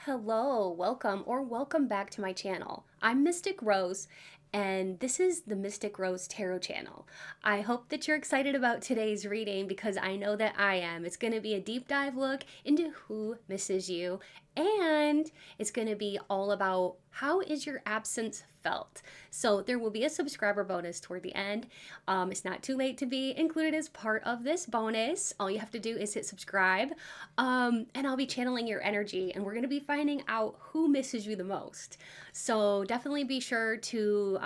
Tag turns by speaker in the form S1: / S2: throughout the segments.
S1: Hello, welcome back to my channel. I'm Mystic Rose, and this is the Mystic Rose Tarot channel. I hope that you're excited about today's reading because I know that I am. It's going to be a deep dive look into who misses you, and it's going to be all about how is your absence felt. So there will be a subscriber bonus toward the end. It's not too late to be included as part of this bonus. All you have to do is hit subscribe, and I'll be channeling your energy, and we're going to be finding out who misses you the most. So definitely be sure to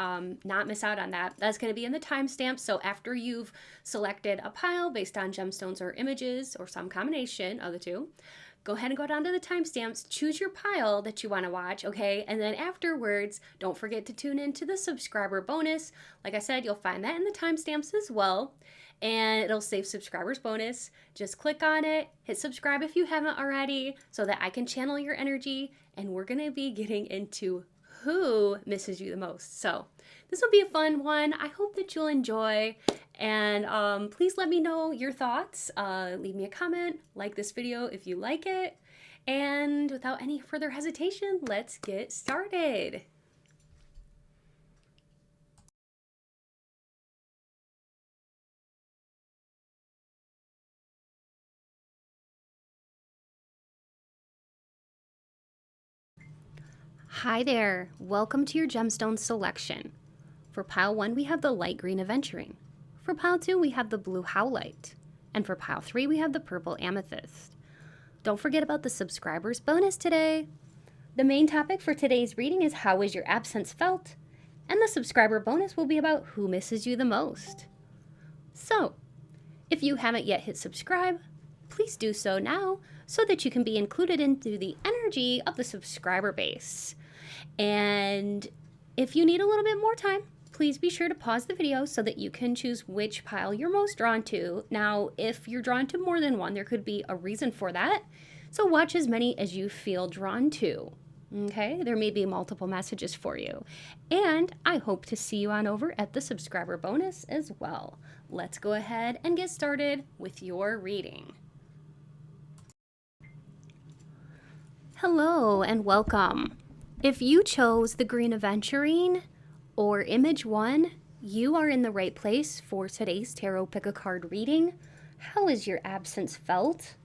S1: not miss out on that. That's going to be in the timestamp. So after you've selected a pile based on gemstones or images or some combination of the two, go ahead and go down to the timestamps, choose your pile that you want to watch, okay? And then afterwards, don't forget to tune into the subscriber bonus. Like I said, you'll find that in the timestamps as well. And it'll say subscribers bonus. Just click on it, hit subscribe if you haven't already, so that I can channel your energy. And we're going to be getting into who misses you the most. So this will be a fun one. I hope that you'll enjoy. And please let me know your thoughts. Leave me a comment, like this video if you like it. And without any further hesitation, let's get started. Hi there, welcome to your gemstone selection. For pile 1, we have the light green aventurine. For pile 2, we have the blue howlite. And for pile 3, we have the purple amethyst. Don't forget about the subscribers bonus today. The main topic for today's reading is how is your absence felt? And the subscriber bonus will be about who misses you the most. So, if you haven't yet hit subscribe, please do so now so that you can be included into the energy of the subscriber base. And if you need a little bit more time, please be sure to pause the video so that you can choose which pile you're most drawn to. Now, if you're drawn to more than one, there could be a reason for that. So watch as many as you feel drawn to. Okay, there may be multiple messages for you. And I hope to see you on over at the subscriber bonus as well. Let's go ahead and get started with your reading. Hello and welcome. If you chose the green aventurine or image 1, you are in the right place for today's tarot pick-a-card reading. How is your absence felt?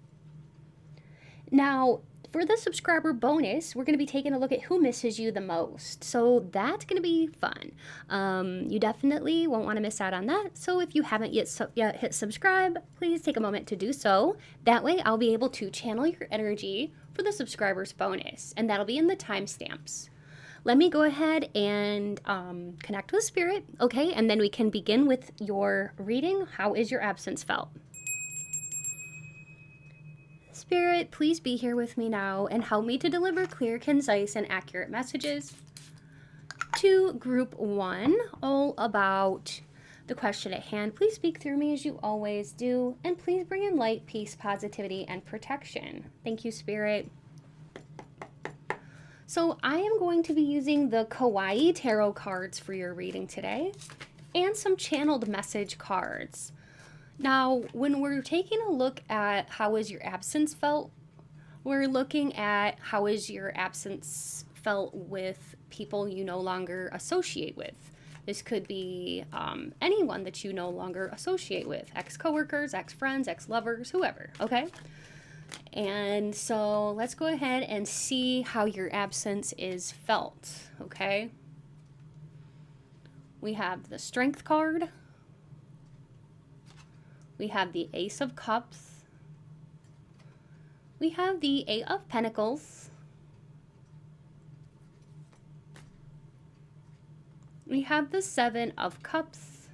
S1: Now, for the subscriber bonus, we're going to be taking a look at who misses you the most. So that's going to be fun. You definitely won't want to miss out on that. So if you haven't yet hit subscribe, please take a moment to do so. That way I'll be able to channel your energy for the subscribers bonus, and that'll be in the timestamps. Let me go ahead and connect with Spirit, okay? And then we can begin with your reading. How is your absence felt? Spirit, please be here with me now and help me to deliver clear, concise, and accurate messages to group 1, all about the question at hand. Please speak through me as you always do, and please bring in light, peace, positivity, and protection. Thank you, Spirit. So I am going to be using the Kawaii Tarot cards for your reading today, and some channeled message cards. Now, when we're taking a look at how is your absence felt, we're looking at how is your absence felt with people you no longer associate with. This could be anyone that you no longer associate with, ex-coworkers, ex-friends, ex-lovers, whoever, okay? And so let's go ahead and see how your absence is felt, okay? We have the Strength card. We have the Ace of Cups. We have the Eight of Pentacles. We have the Seven of Cups.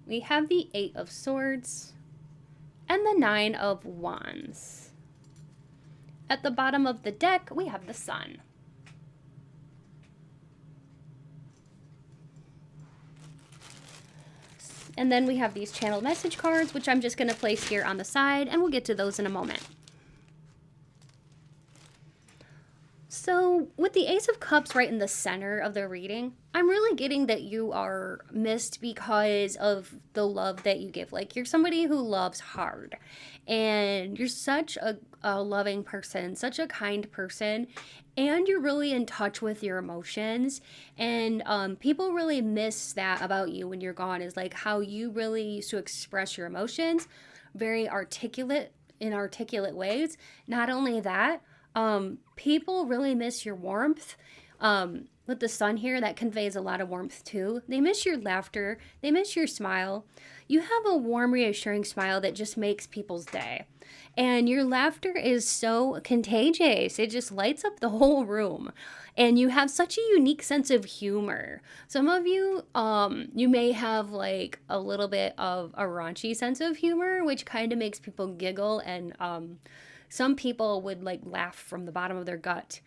S1: We have the Eight of Swords. And the Nine of Wands. At the bottom of the deck, we have the Sun. And then we have these channeled message cards, which I'm just going to place here on the side, and we'll get to those in a moment. So with the Ace of Cups right in the center of the reading, I'm really getting that you are missed because of the love that you give. Like, you're somebody who loves hard, and you're such a loving person, such a kind person, and you're really in touch with your emotions. And people really miss that about you when you're gone, is like how you really used to express your emotions, very articulate, in articulate ways. Not only that, people really miss your warmth. With the sun here, that conveys a lot of warmth too. They miss your laughter, they miss your smile. You have a warm, reassuring smile that just makes people's day. And your laughter is so contagious, it just lights up the whole room. And you have such a unique sense of humor. Some of you, you may have like a little bit of a raunchy sense of humor, which kind of makes people giggle, and some people would like laugh from the bottom of their gut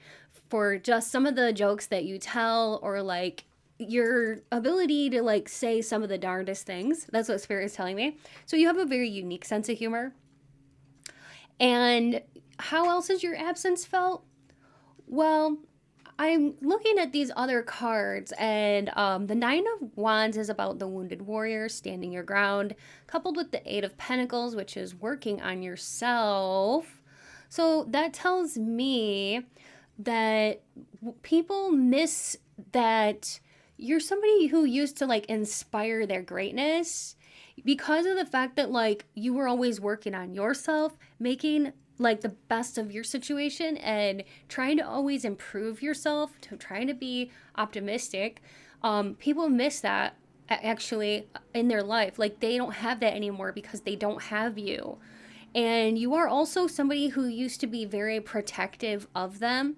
S1: for just some of the jokes that you tell, or like your ability to like say some of the darndest things. That's what Spirit is telling me. So you have a very unique sense of humor. And how else is your absence felt? Well, I'm looking at these other cards, and the Nine of Wands is about the wounded warrior, standing your ground, coupled with the Eight of Pentacles, which is working on yourself. So that tells me that people miss that you're somebody who used to like inspire their greatness, because of the fact that like you were always working on yourself, making like the best of your situation, and trying to always improve yourself, to trying to be optimistic. People miss that actually in their life. Like, they don't have that anymore because they don't have you. And you are also somebody who used to be very protective of them.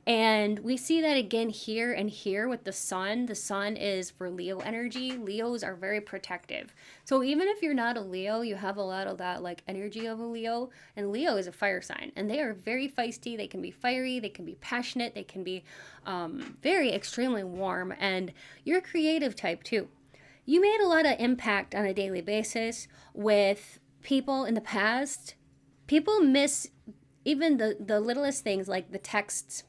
S1: And we see that again here and here with the sun. The sun is for Leo energy. Leos are very protective. So even if you're not a Leo, you have a lot of that like energy of a Leo. And Leo is a fire sign. And they are very feisty. They can be fiery. They can be passionate. They can be very extremely warm. And you're a creative type too. You made a lot of impact on a daily basis with people in the past. People miss even the littlest things, like the text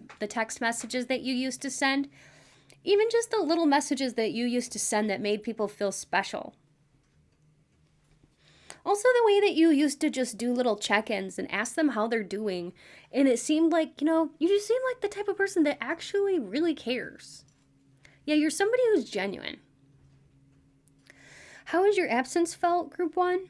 S1: messages that you used to send, even just the little messages that you used to send that made people feel special. Also, the way that you used to just do little check-ins and ask them how they're doing, and it seemed like, you just seem like the type of person that actually really cares. Yeah, you're somebody who's genuine. How has your absence felt, Group 1?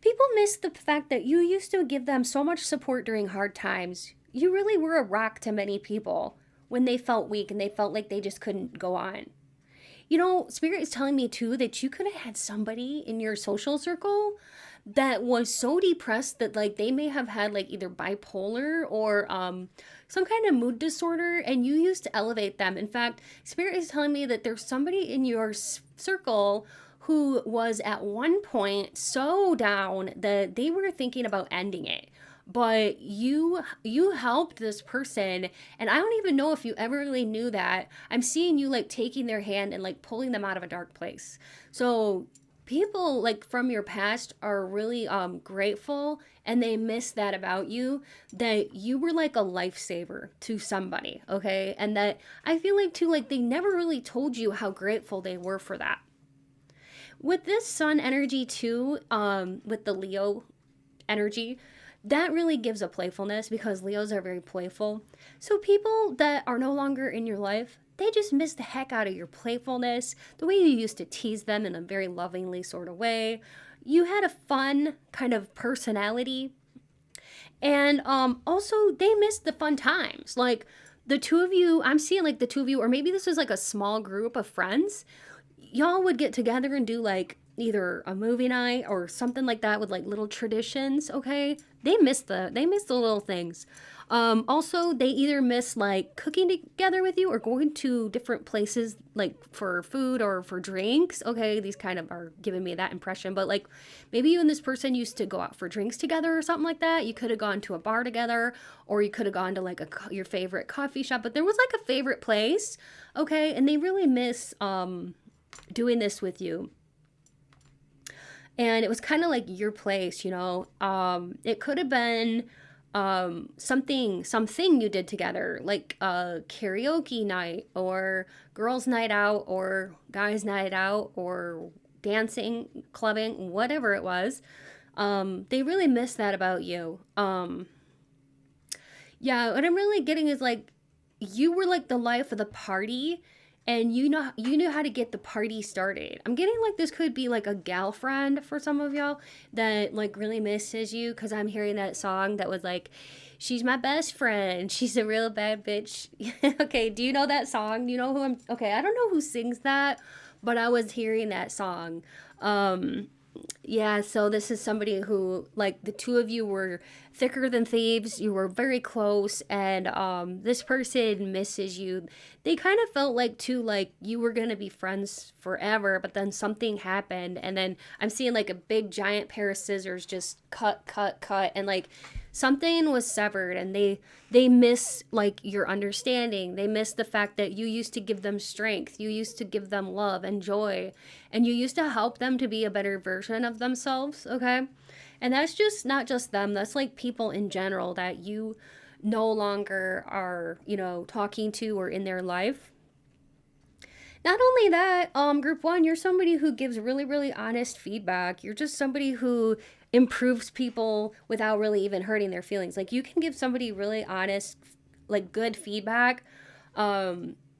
S1: People miss the fact that you used to give them so much support during hard times. You really were a rock to many people when they felt weak and they felt like they just couldn't go on. Spirit is telling me too that you could have had somebody in your social circle that was so depressed that like they may have had like either bipolar or some kind of mood disorder, and you used to elevate them. In fact, Spirit is telling me that there's somebody in your circle who was at one point so down that they were thinking about ending it. But you helped this person, and I don't even know if you ever really knew that. I'm seeing you like taking their hand and like pulling them out of a dark place. So people like from your past are really grateful, and they miss that about you, that you were like a lifesaver to somebody, okay? And that I feel like too, like they never really told you how grateful they were for that. With this sun energy too, with the Leo energy, that really gives a playfulness, because Leos are very playful. So people that are no longer in your life, they just miss the heck out of your playfulness, the way you used to tease them in a very lovingly sort of way. You had a fun kind of personality. And also, they missed the fun times. Like, the two of you, I'm seeing like the two of you, or maybe this is like a small group of friends, y'all would get together and do like either a movie night or something like that with like little traditions, okay? They miss the little things. Also, they either miss like cooking together with you or going to different places like for food or for drinks. Okay, these kind of are giving me that impression. But like maybe you and this person used to go out for drinks together or something like that. You could have gone to a bar together, or you could have gone to like your favorite coffee shop. But there was like a favorite place, okay? And they really miss doing this with you. And it was kind of like your place, it could have been something you did together, like a karaoke night or girls night out or guys night out or dancing, clubbing, whatever it was. They really miss that about you. Yeah, what I'm really getting is like you were like the life of the party, and you knew how to get the party started. I'm getting like this could be like a gal friend for some of y'all that like really misses you, because I'm hearing that song that was like, she's my best friend, she's a real bad bitch. Okay, do you know that song? Do you know who I'm okay, I don't know who sings that, but I was hearing that song. Yeah, so this is somebody who, like, the two of you were thicker than thieves. You were very close, and this person misses you. They kind of felt like, too, like, you were going to be friends forever, but then something happened, and then I'm seeing, like, a big giant pair of scissors just cut, and, like, something was severed, and they miss like your understanding. They miss the fact that you used to give them strength, you used to give them love and joy, and you used to help them to be a better version of themselves. Okay, and that's just not just them, that's like people in general that you no longer are, you know, talking to or in their life. Not only that, group one, you're somebody who gives really, really honest feedback. You're just somebody who improves people without really even hurting their feelings. Like, you can give somebody really honest, like, good feedback,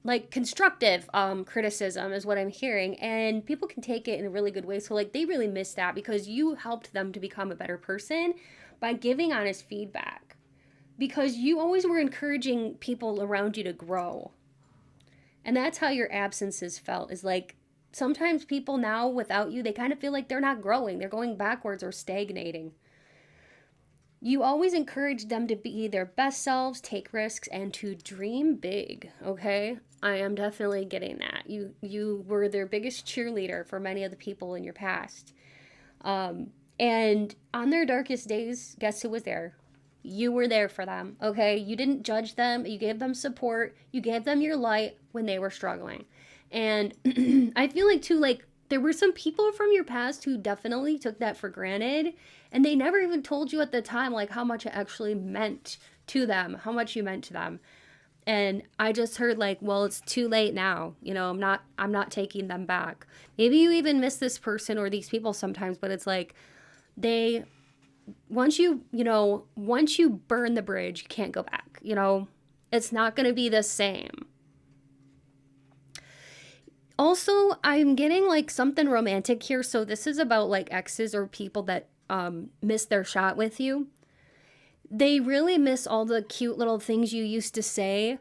S1: like constructive criticism is what I'm hearing, and people can take it in a really good way. So like they really miss that because you helped them to become a better person by giving honest feedback, because you always were encouraging people around you to grow. And that's how your absences felt, is like sometimes people now without you, they kind of feel like they're not growing, they're going backwards or stagnating. You always encourage them to be their best selves, take risks, and to dream big, okay? I am definitely getting that. You were their biggest cheerleader for many of the people in your past. And on their darkest days, guess who was there? You were there for them, okay? You didn't judge them. You gave them support. You gave them your light when they were struggling. And I feel like, too, like, there were some people from your past who definitely took that for granted, and they never even told you at the time, like, how much it actually meant to them, how much you meant to them. And I just heard, like, well, it's too late now. You know, I'm not taking them back. Maybe you even miss this person or these people sometimes, but it's like they, once you burn the bridge, you can't go back. You know, it's not going to be the same. Also, I'm getting like something romantic here. So this is about like exes or people that miss their shot with you. They really miss all the cute little things you used to say.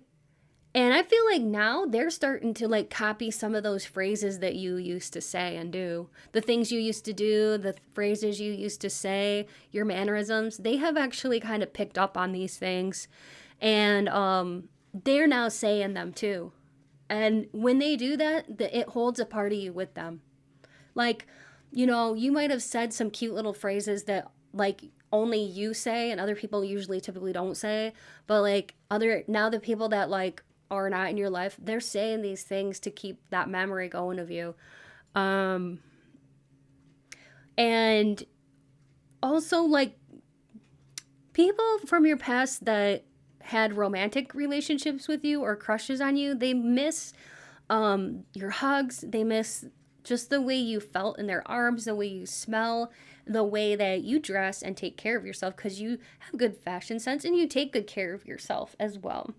S1: And I feel like now they're starting to like copy some of those phrases that you used to say and do. The things you used to do, the phrases you used to say, your mannerisms, they have actually kind of picked up on these things. And they're now saying them too. And when they do that, it holds a part of you with them. Like, you know, you might have said some cute little phrases that like only you say and other people usually typically don't say. But like now the people that like are not in your life, they're saying these things to keep that memory going of you. And also like people from your past that had romantic relationships with you or crushes on you, they miss your hugs, they miss just the way you felt in their arms, the way you smell, the way that you dress and take care of yourself, because you have good fashion sense and you take good care of yourself as well.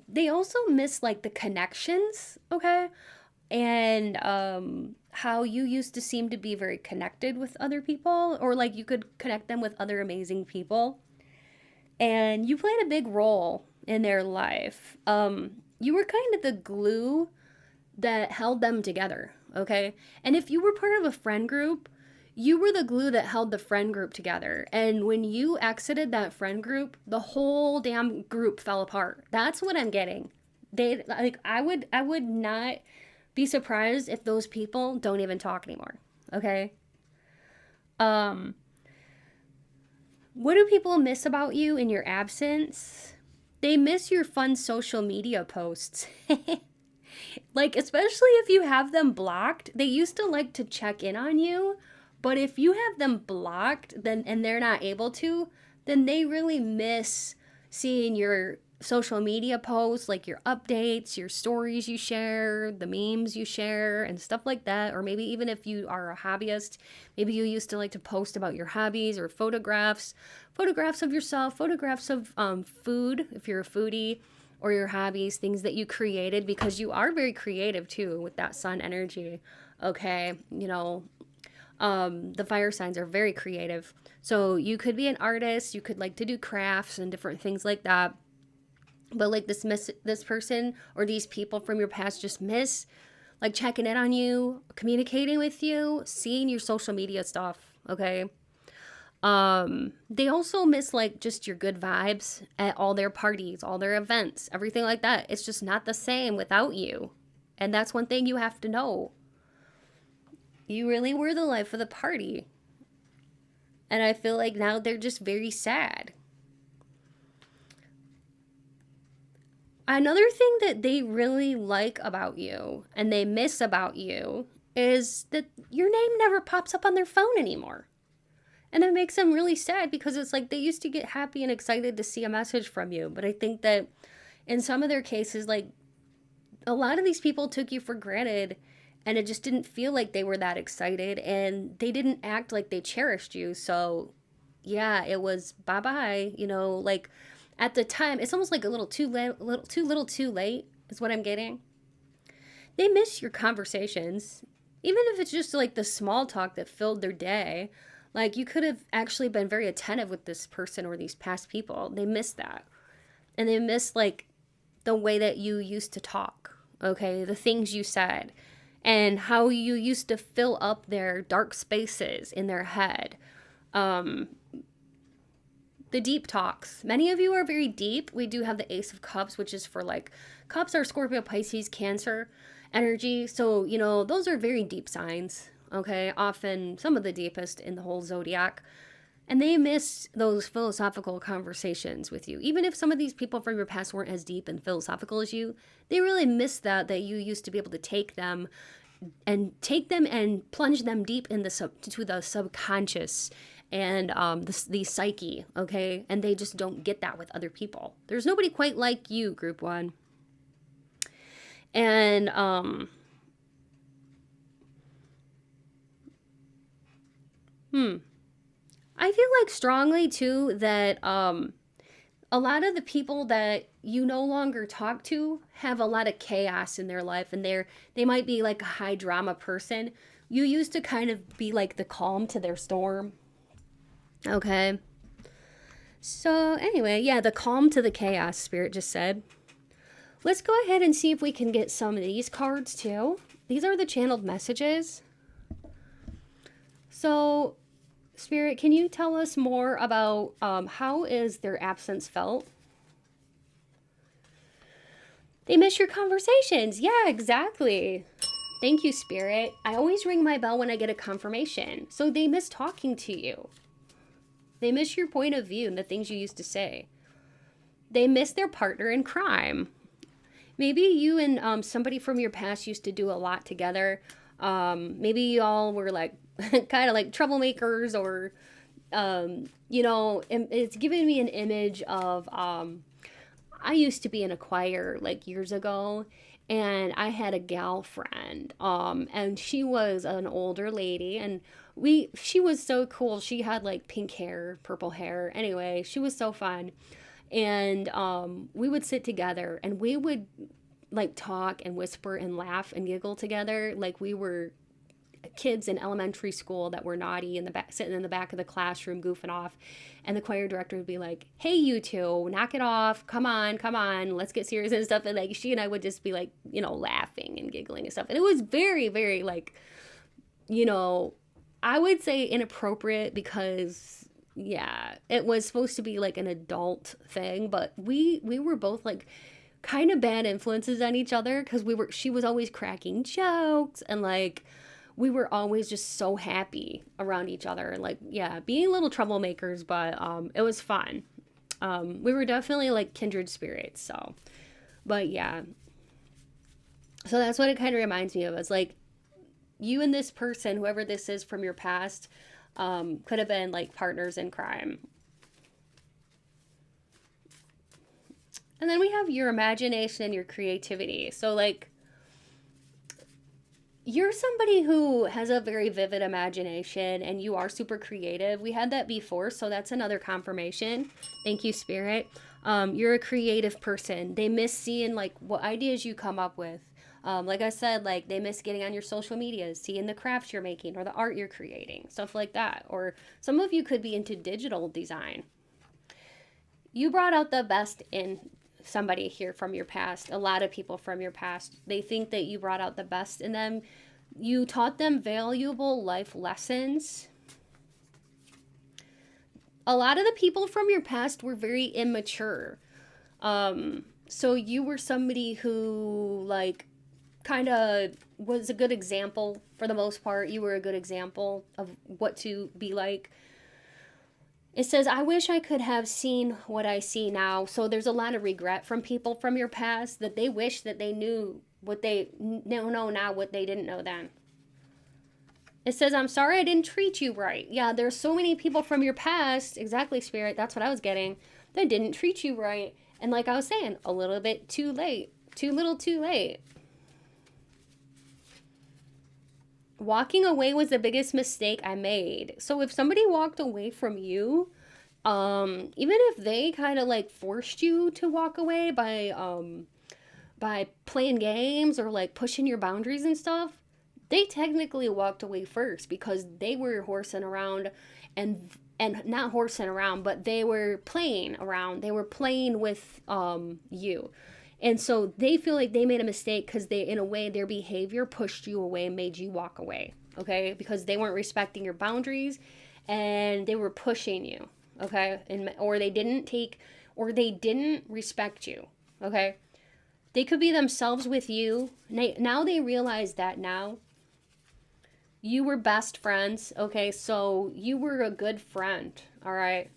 S1: They also miss like the connections, okay? And how you used to seem to be very connected with other people, or like you could connect them with other amazing people. And you played a big role in their life. You were kind of the glue that held them together, okay? And if you were part of a friend group, you were the glue that held the friend group together. And when you exited that friend group, the whole damn group fell apart. That's what I'm getting. They like I would not be surprised if those people don't even talk anymore, okay? What do people miss about you in your absence? They miss your fun social media posts. Like, especially if you have them blocked, they used to like to check in on you. But if you have them blocked, then and they're not able to, then they really miss seeing your social media posts, like your updates, your stories you share, the memes you share, and stuff like that. Or maybe even if you are a hobbyist, maybe you used to like to post about your hobbies or photographs of yourself, photographs of food, if you're a foodie, or your hobbies, things that you created, because you are very creative too with that sun energy. Okay, you know, the fire signs are very creative. So you could be an artist, you could like to do crafts and different things like that. But like this person or these people from your past just miss like checking in on you, communicating with you, seeing your social media stuff, okay? They also miss like just your good vibes at all their parties, all their events, everything like that. It's just not the same without you. And that's one thing you have to know. You really were the life of the party. And I feel like now they're just very sad. Another thing that they really like about you and they miss about you is that your name never pops up on their phone anymore. And that makes them really sad, because it's like they used to get happy and excited to see a message from you. But I think that in some of their cases, like a lot of these people took you for granted, and it just didn't feel like they were that excited, and they didn't act like they cherished you. So yeah, it was bye-bye, you know, like at the time, it's almost like a little too late, too late is what I'm getting. They miss your conversations, even if it's just like the small talk that filled their day. Like you could have actually been very attentive with this person or these past people. They miss that. And they miss like the way that you used to talk, okay? The things you said and how you used to fill up their dark spaces in their head. The deep talks. Many of you are very deep. We do have the Ace of Cups, which is for like, cups are Scorpio, Pisces, Cancer energy. So, you know, those are very deep signs, okay? Often some of the deepest in the whole zodiac. And they miss those philosophical conversations with you. Even if some of these people from your past weren't as deep and philosophical as you, they really miss that you used to be able to take them and plunge them deep in to the subconscious and the psyche, okay? And they just don't get that with other people. There's nobody quite like you, group one. And I feel like strongly too that a lot of the people that you no longer talk to have a lot of chaos in their life, and they might be like a high drama person. You used to kind of be like the calm to their storm. Okay. So anyway, yeah, the calm to the chaos, Spirit just said. Let's go ahead and see if we can get some of these cards too. These are the channeled messages. So, Spirit, can you tell us more about how is their absence felt? They miss your conversations. Yeah, exactly. Thank you, Spirit. I always ring my bell when I get a confirmation. So they miss talking to you. They miss your point of view and the things you used to say. They miss their partner in crime. Maybe you and somebody from your past used to do a lot together. Maybe y'all were like kind of like troublemakers, or you know, it's giving me an image of I used to be in a choir like years ago, and I had a gal friend, and she was an older lady, and she was so cool. She had like pink hair, purple hair. Anyway, she was so fun. And we would sit together and we would like talk and whisper and laugh and giggle together like we were kids in elementary school that were naughty in the back, sitting in the back of the classroom goofing off. And the choir director would be like, "Hey, you two, knock it off. Come on, let's get serious," and stuff. And like she and I would just be like, you know, laughing and giggling and stuff. And it was very, very like, you know, I would say inappropriate, because yeah, it was supposed to be like an adult thing, but we were both like kind of bad influences on each other, because she was always cracking jokes, and like we were always just so happy around each other, and like, yeah, being little troublemakers, but it was fun. We were definitely like kindred spirits. So, but yeah, so that's what it kind of reminds me of. It's like you and this person, whoever this is from your past, could have been like partners in crime. And then we have your imagination and your creativity. So like, you're somebody who has a very vivid imagination and you are super creative. We had that before, so that's another confirmation. Thank you, Spirit. You're a creative person. They miss seeing like what ideas you come up with. Like I said, like they miss getting on your social medias, seeing the crafts you're making or the art you're creating, stuff like that. Or some of you could be into digital design. You brought out the best in somebody here from your past. A lot of people from your past, they think that you brought out the best in them. You taught them valuable life lessons. A lot of the people from your past were very immature. So you were somebody who like kind of was a good example for the most part. You were a good example of what to be like. It says, I wish I could have seen what I see now. So there's a lot of regret from people from your past that they wish that they knew what they know now, what they didn't know then. It says, I'm sorry I didn't treat you right. Yeah, there's so many people from your past, exactly, Spirit, that's what I was getting, that didn't treat you right. And like I was saying, a little bit too late. Too little too late. Walking away was the biggest mistake I made. So if somebody walked away from you, even if they kind of like forced you to walk away by playing games or like pushing your boundaries and stuff, they technically walked away first because they were horsing around and not horsing around, but they were playing around. They were playing with you. And so they feel like they made a mistake because they, in a way, their behavior pushed you away and made you walk away, okay? Because they weren't respecting your boundaries and they were pushing you, okay? Or they didn't respect you, okay? They could be themselves with you. Now they realize that now. You were best friends, okay? So you were a good friend, all right?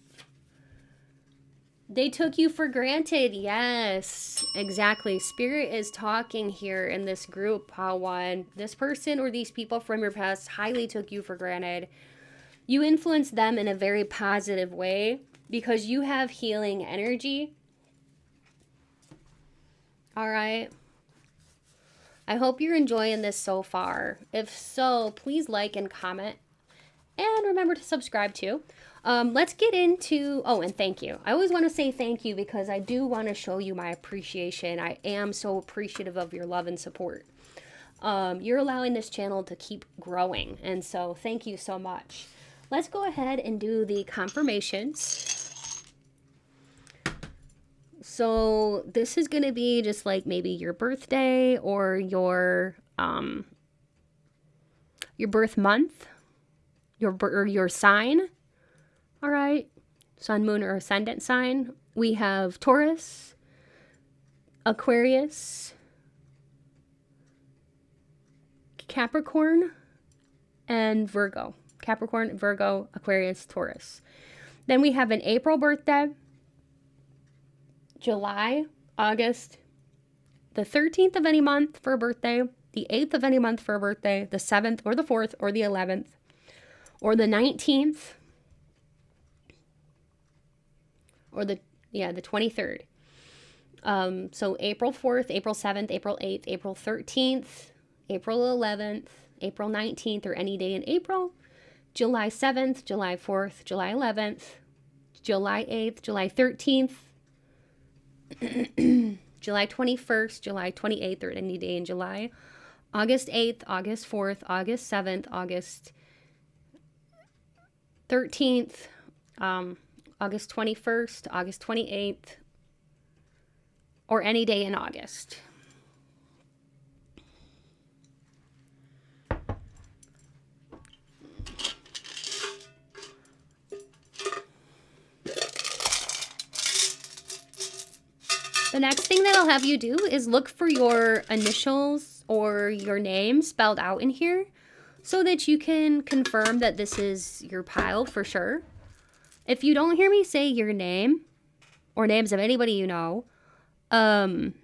S1: They took you for granted. Yes, exactly. Spirit is talking here in this group how this person or these people from your past highly took you for granted. You influenced them in a very positive way because you have healing energy. All right. I hope you're enjoying this so far. If so, please like and comment. And remember to subscribe too. Let's get into, oh, and thank you. I always want to say thank you because I do want to show you my appreciation. I am so appreciative of your love and support. You're allowing this channel to keep growing. And so thank you so much. Let's go ahead and do the confirmations. So this is going to be just like maybe your birthday or your birth month, your sign. All right, sun, moon, or ascendant sign. We have Taurus, Aquarius, Capricorn, and Virgo. Capricorn, Virgo, Aquarius, Taurus. Then we have an April birthday, July, August, the 13th of any month for a birthday, the 8th of any month for a birthday, the 7th or the 4th or the 11th, or the 19th, or the 23rd. So April 4th, April 7th, April 8th, April 13th, April 11th, April 19th, or any day in April, July 7th, July 4th, July 11th, July 8th, July 13th, July 21st, July 28th, or any day in July, August 8th, August 4th, August 7th, August 13th, August 21st, August 28th, or any day in August. The next thing that I'll have you do is look for your initials or your name spelled out in here so that you can confirm that this is your pile for sure. If you don't hear me say your name or names of anybody you know, then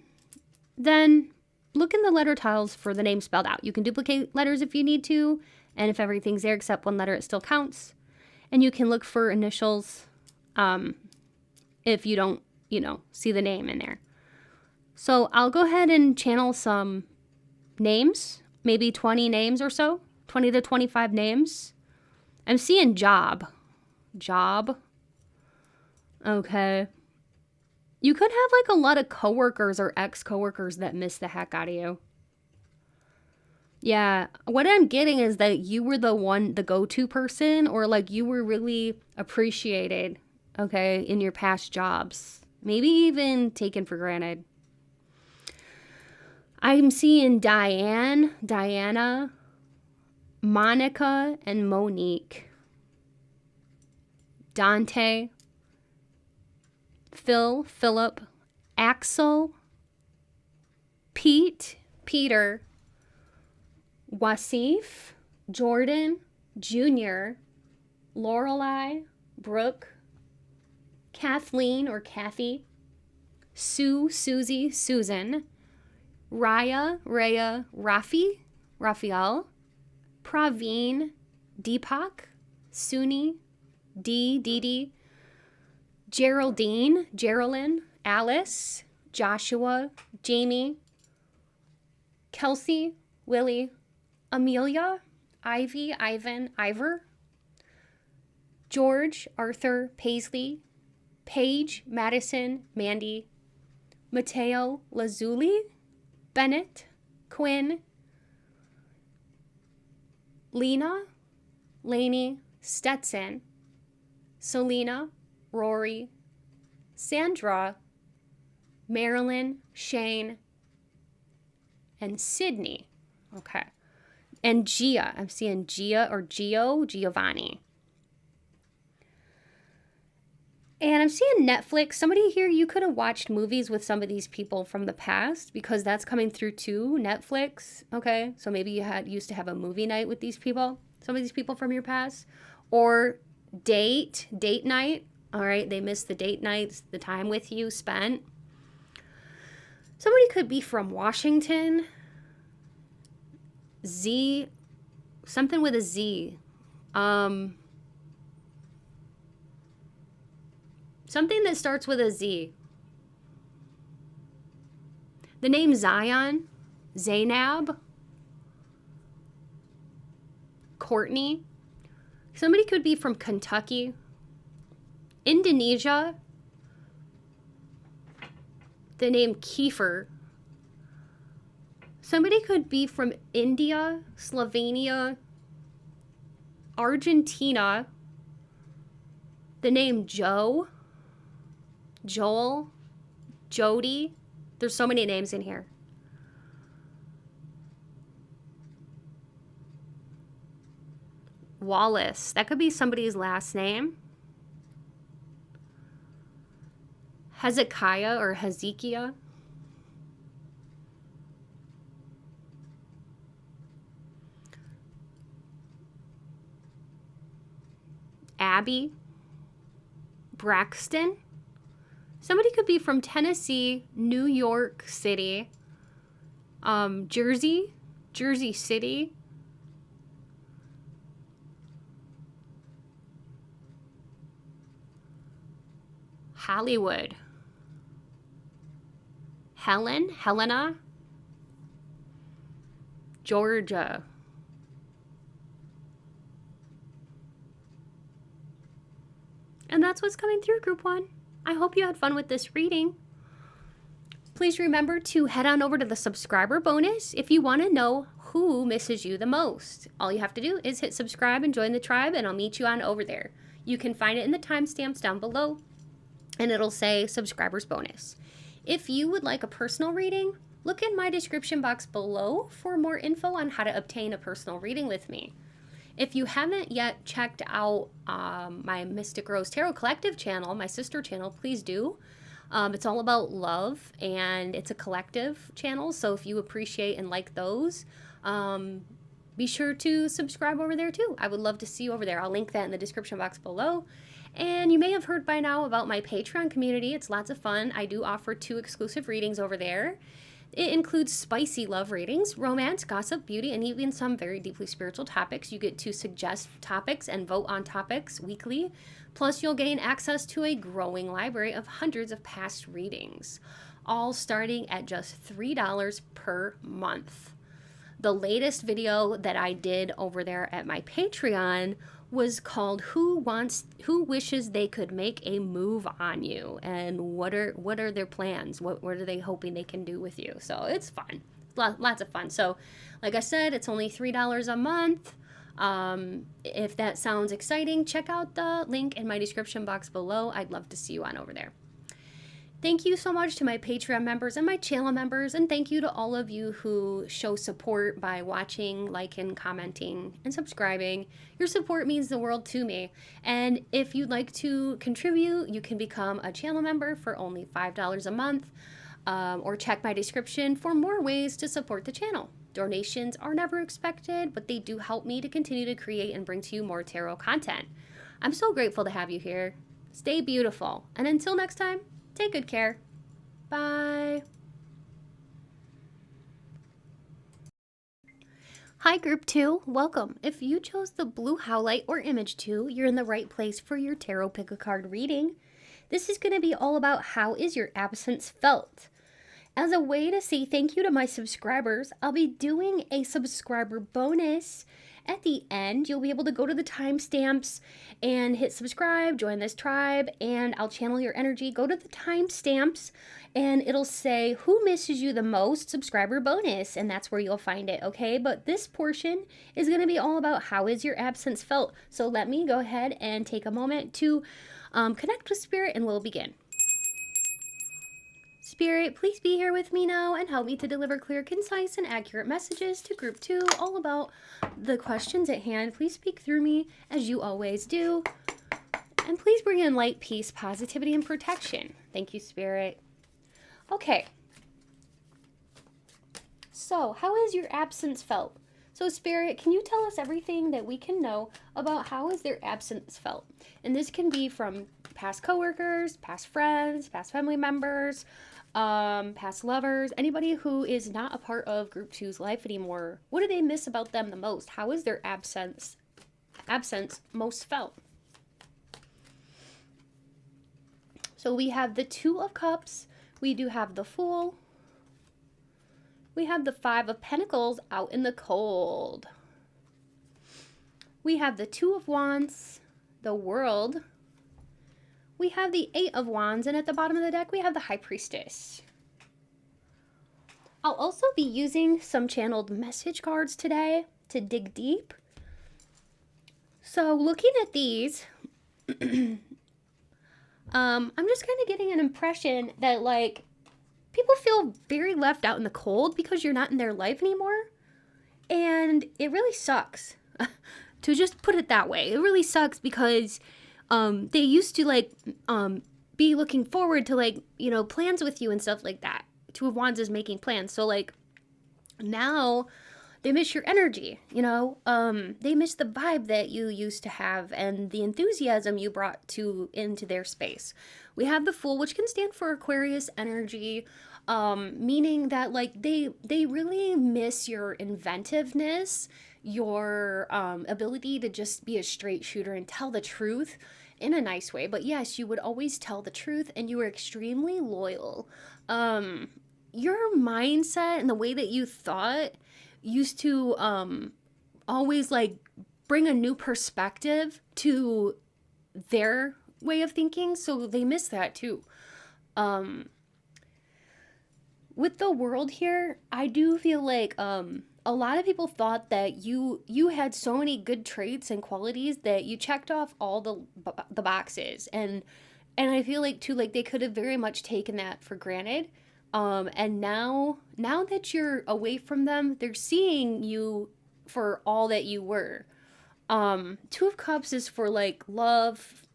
S1: look in the letter tiles for the name spelled out. You can duplicate letters if you need to, and if everything's there except one letter, it still counts. And you can look for initials if you don't, see the name in there. So I'll go ahead and channel some names, maybe 20 names or so, 20 to 25 names. I'm seeing job. Job. Okay. You could have like a lot of coworkers or ex-coworkers that miss the heck out of you. Yeah, what I'm getting is that you were the go-to person, or like you were really appreciated, okay, in your past jobs. Maybe even taken for granted. I'm seeing Diane, Diana, Monica, and Monique. Dante, Phil, Philip, Axel, Pete, Peter, Wasif, Jordan, Junior, Lorelei, Brooke, Kathleen or Kathy, Sue, Susie, Susan, Raya, Rhea, Rafi, Raphael, Praveen, Deepak, Suni, Dee, Geraldine, Geraldine, Alice, Joshua, Jamie, Kelsey, Willie, Amelia, Ivy, Ivan, Ivor, George, Arthur, Paisley, Paige, Madison, Mandy, Mateo, Lazuli, Bennett, Quinn, Lena, Lainey, Stetson, Selena, Rory, Sandra, Marilyn, Shane, and Sydney. Okay. And Gia. I'm seeing Gia or Giovanni. And I'm seeing Netflix. Somebody here, you could have watched movies with some of these people from the past, because that's coming through too. Netflix. Okay. So maybe you used to have a movie night with these people, some of these people from your past. Or date night. All right. They missed the date nights, the time with you spent. Somebody could be from Washington. Z, something with a Z. Something that starts with a Z. The name Zion, Zainab, Courtney. Somebody could be from Kentucky, Indonesia. The name Kiefer. Somebody could be from India, Slovenia, Argentina. The name Joe, Joel, Jody. There's so many names in here. Wallace. That could be somebody's last name. Hezekiah or Hezekiah. Abby. Braxton. Somebody could be from Tennessee, New York City, Jersey City, Hollywood, Helena, Georgia. And that's what's coming through, Group 1. I hope you had fun with this reading. Please remember to head on over to the subscriber bonus if you want to know who misses you the most. All you have to do is hit subscribe and join the tribe, and I'll meet you on over there. You can find it in the timestamps down below, and it'll say subscribers bonus. If you would like a personal reading, look in my description box below for more info on how to obtain a personal reading with me. If you haven't yet checked out my Mystic Rose Tarot Collective channel, my sister channel, please do. It's all about love, and it's a collective channel, so if you appreciate and like those, be sure to subscribe over there too. I would love to see you over there. I'll link that in the description box below. And you may have heard by now about my Patreon community. It's lots of fun. I do offer 2 exclusive readings over there. It includes spicy love readings, romance, gossip, beauty, and even some very deeply spiritual topics. You get to suggest topics and vote on topics weekly. Plus, you'll gain access to a growing library of hundreds of past readings. all starting at just $3 per month. The latest video that I did over there at my Patreon was called Who Wishes They Could Make a Move on You, and what are their plans? What are they hoping they can do with you? So it's fun. Lots of fun. So like I said, it's only $3 a month. If that sounds exciting, check out the link in my description box below. I'd love to see you on over there. Thank you so much to my Patreon members and my channel members, and thank you to all of you who show support by watching, liking, commenting, and subscribing. Your support means the world to me. And if you'd like to contribute, you can become a channel member for only $5 a month, or check my description for more ways to support the channel. Donations are never expected, but they do help me to continue to create and bring to you more tarot content. I'm so grateful to have you here. Stay beautiful, and until next time, take good care. Bye. Hi Group 2, welcome. If you chose the blue Howlite or Image 2, you're in the right place for your Tarot Pick a Card reading. This is going to be all about how is your absence felt. As a way to say thank you to my subscribers, I'll be doing a subscriber bonus. At the end, you'll be able to go to the timestamps and hit subscribe, join this tribe, and I'll channel your energy. Go to the timestamps and it'll say who misses you the most, subscriber bonus, and that's where you'll find it, okay? But this portion is going to be all about how is your absence felt. So let me go ahead and take a moment to connect with Spirit, and we'll begin. Spirit, please be here with me now and help me to deliver clear, concise, and accurate messages to Group 2 all about the questions at hand. Please speak through me as you always do. And please bring in light, peace, positivity, and protection. Thank you, Spirit. Okay. So, how has your absence felt? So, Spirit, can you tell us everything that we can know about how has their absence felt? And this can be from past coworkers, past friends, past family members, past lovers, anybody who is not a part of Group 2's life anymore. What do they miss about them the most? How is their absence most felt? So we have the Two of Cups, we do have the Fool, we have the Five of Pentacles out in the cold, we have the Two of Wands, the World, we have the Eight of Wands, and at the bottom of the deck, we have the High Priestess. I'll also be using some channeled message cards today to dig deep. So looking at these, I'm just kind of getting an impression that, like, people feel very left out in the cold because you're not in their life anymore. And it really sucks, to just put it that way. It really sucks because they used to, like, be looking forward to, like, you know, plans with you and stuff like that. Two of Wands is making plans. So, like, now they miss your energy, you know? They miss the vibe that you used to have and the enthusiasm you brought into their space. We have the Fool, which can stand for Aquarius energy, meaning that, like, they really miss your inventiveness, your ability to just be a straight shooter and tell the truth in a nice way. But yes, you would always tell the truth, and you were extremely loyal. Your mindset and the way that you thought used to always, like, bring a new perspective to their way of thinking, so they miss that too. With the World here, I do feel like a lot of people thought that you had so many good traits and qualities that you checked off all the boxes, and I feel like too, like, they could have very much taken that for granted. And now that you're away from them, they're seeing you for all that you were. Two of Cups is for, like, love,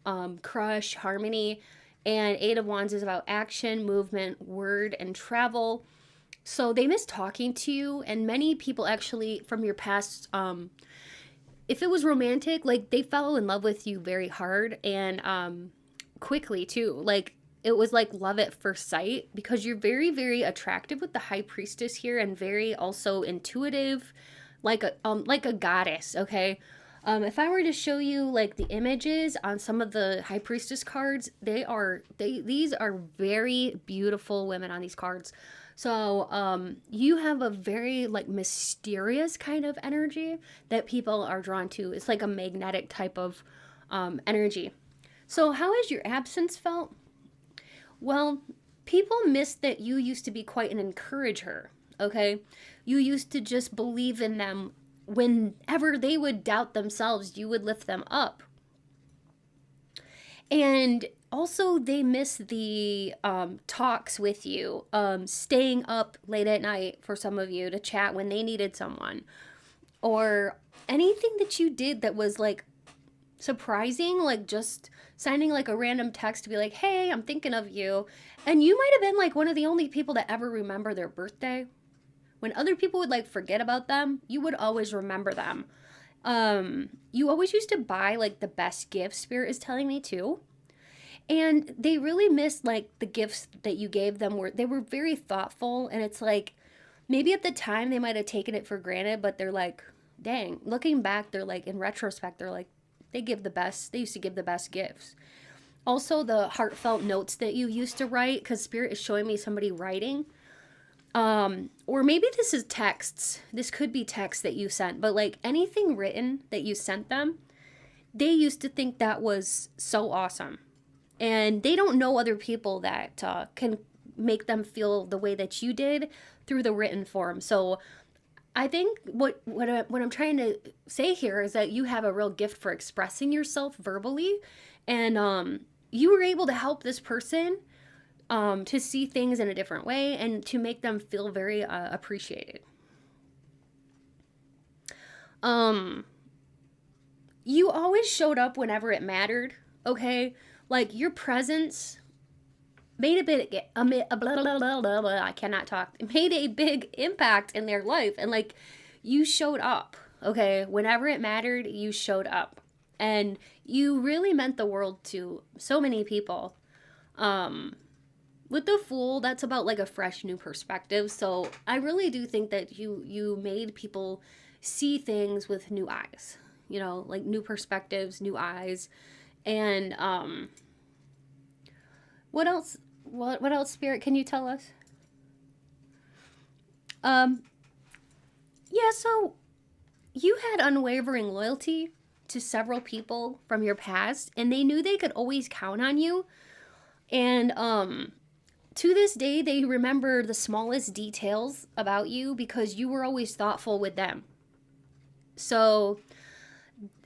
S1: crush, harmony, and Eight of Wands is about action, movement, word, and travel. So they miss talking to you, and many people actually from your past, if it was romantic, like, they fell in love with you very hard and quickly too. Like, it was like love at first sight because you're very, very attractive with the High Priestess here, and very also intuitive, like a goddess, okay? If I were to show you like the images on some of the High Priestess cards, these are very beautiful women on these cards. So you have a very like mysterious kind of energy that people are drawn to. It's like a magnetic type of energy. So how has your absence felt? Well, people miss that you used to be quite an encourager, okay? You used to just believe in them. Whenever they would doubt themselves, you would lift them up. And also, they miss the talks with you, staying up late at night for some of you to chat when they needed someone, or anything that you did that was like surprising, like just sending like a random text to be like, hey, I'm thinking of you. And you might have been like one of the only people to ever remember their birthday. When other people would like forget about them, you would always remember them. You always used to buy like the best gifts, Spirit is telling me too. And they really missed like the gifts that you gave them, they were very thoughtful, and it's like maybe at the time they might have taken it for granted, but they're like, dang, looking back, they're like, in retrospect, they're like, they used to give the best gifts. Also, the heartfelt notes that you used to write, because Spirit is showing me somebody writing. Or maybe this is texts. This could be texts that you sent, but like anything written that you sent them, they used to think that was so awesome. And they don't know other people that can make them feel the way that you did through the written form. So I think what I'm trying to say here is that you have a real gift for expressing yourself verbally, and you were able to help this person to see things in a different way and to make them feel very appreciated. You always showed up whenever it mattered, okay? Like your presence made I cannot talk. It made a big impact in their life, and like you showed up, okay? Whenever it mattered, you showed up. And you really meant the world to so many people. With the Fool, that's about like a fresh new perspective. So I really do think that you made people see things with new eyes, you know, like new perspectives, new eyes. And what else? What else, Spirit? Can you tell us? Yeah. So you had unwavering loyalty to several people from your past, and they knew they could always count on you. And to this day, they remember the smallest details about you because you were always thoughtful with them. So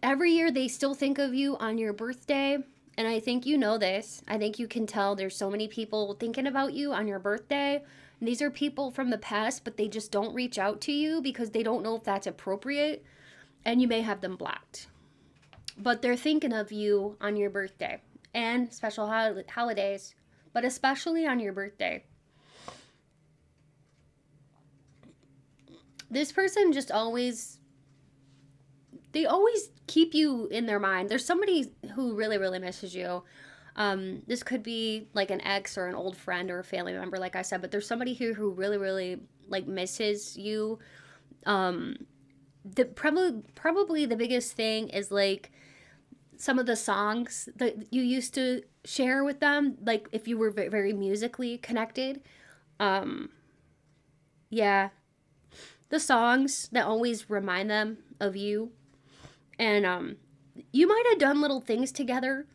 S1: every year they still think of you on your birthday. And I think you know this. I think you can tell there's so many people thinking about you on your birthday. And these are people from the past, but they just don't reach out to you because they don't know if that's appropriate. And you may have them blocked. But they're thinking of you on your birthday and special holidays, but especially on your birthday. This person just they always keep you in their mind. There's somebody who really, really misses you. This could be like an ex or an old friend or a family member, like I said, but there's somebody here who really, really like misses you. Probably the biggest thing is like some of the songs that you used to share with them, like if you were very musically connected. Yeah, the songs that always remind them of you. And you might have done little things together,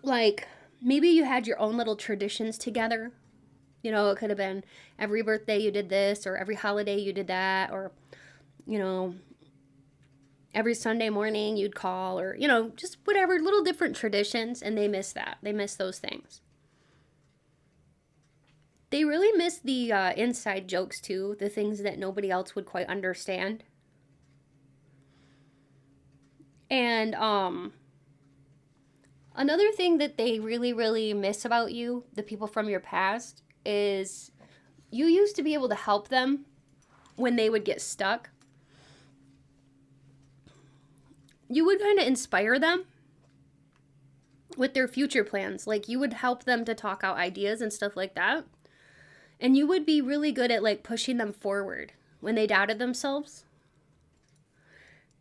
S1: like maybe you had your own little traditions together. You know, it could have been every birthday you did this, or every holiday you did that, or, you know, every Sunday morning you'd call, or, you know, just whatever, little different traditions. And they miss that. They miss those things. They really miss the inside jokes too, the things that nobody else would quite understand. And another thing that they really, really miss about you, the people from your past, is you used to be able to help them when they would get stuck. You would kind of inspire them with their future plans. Like you would help them to talk out ideas and stuff like that. And you would be really good at like pushing them forward when they doubted themselves.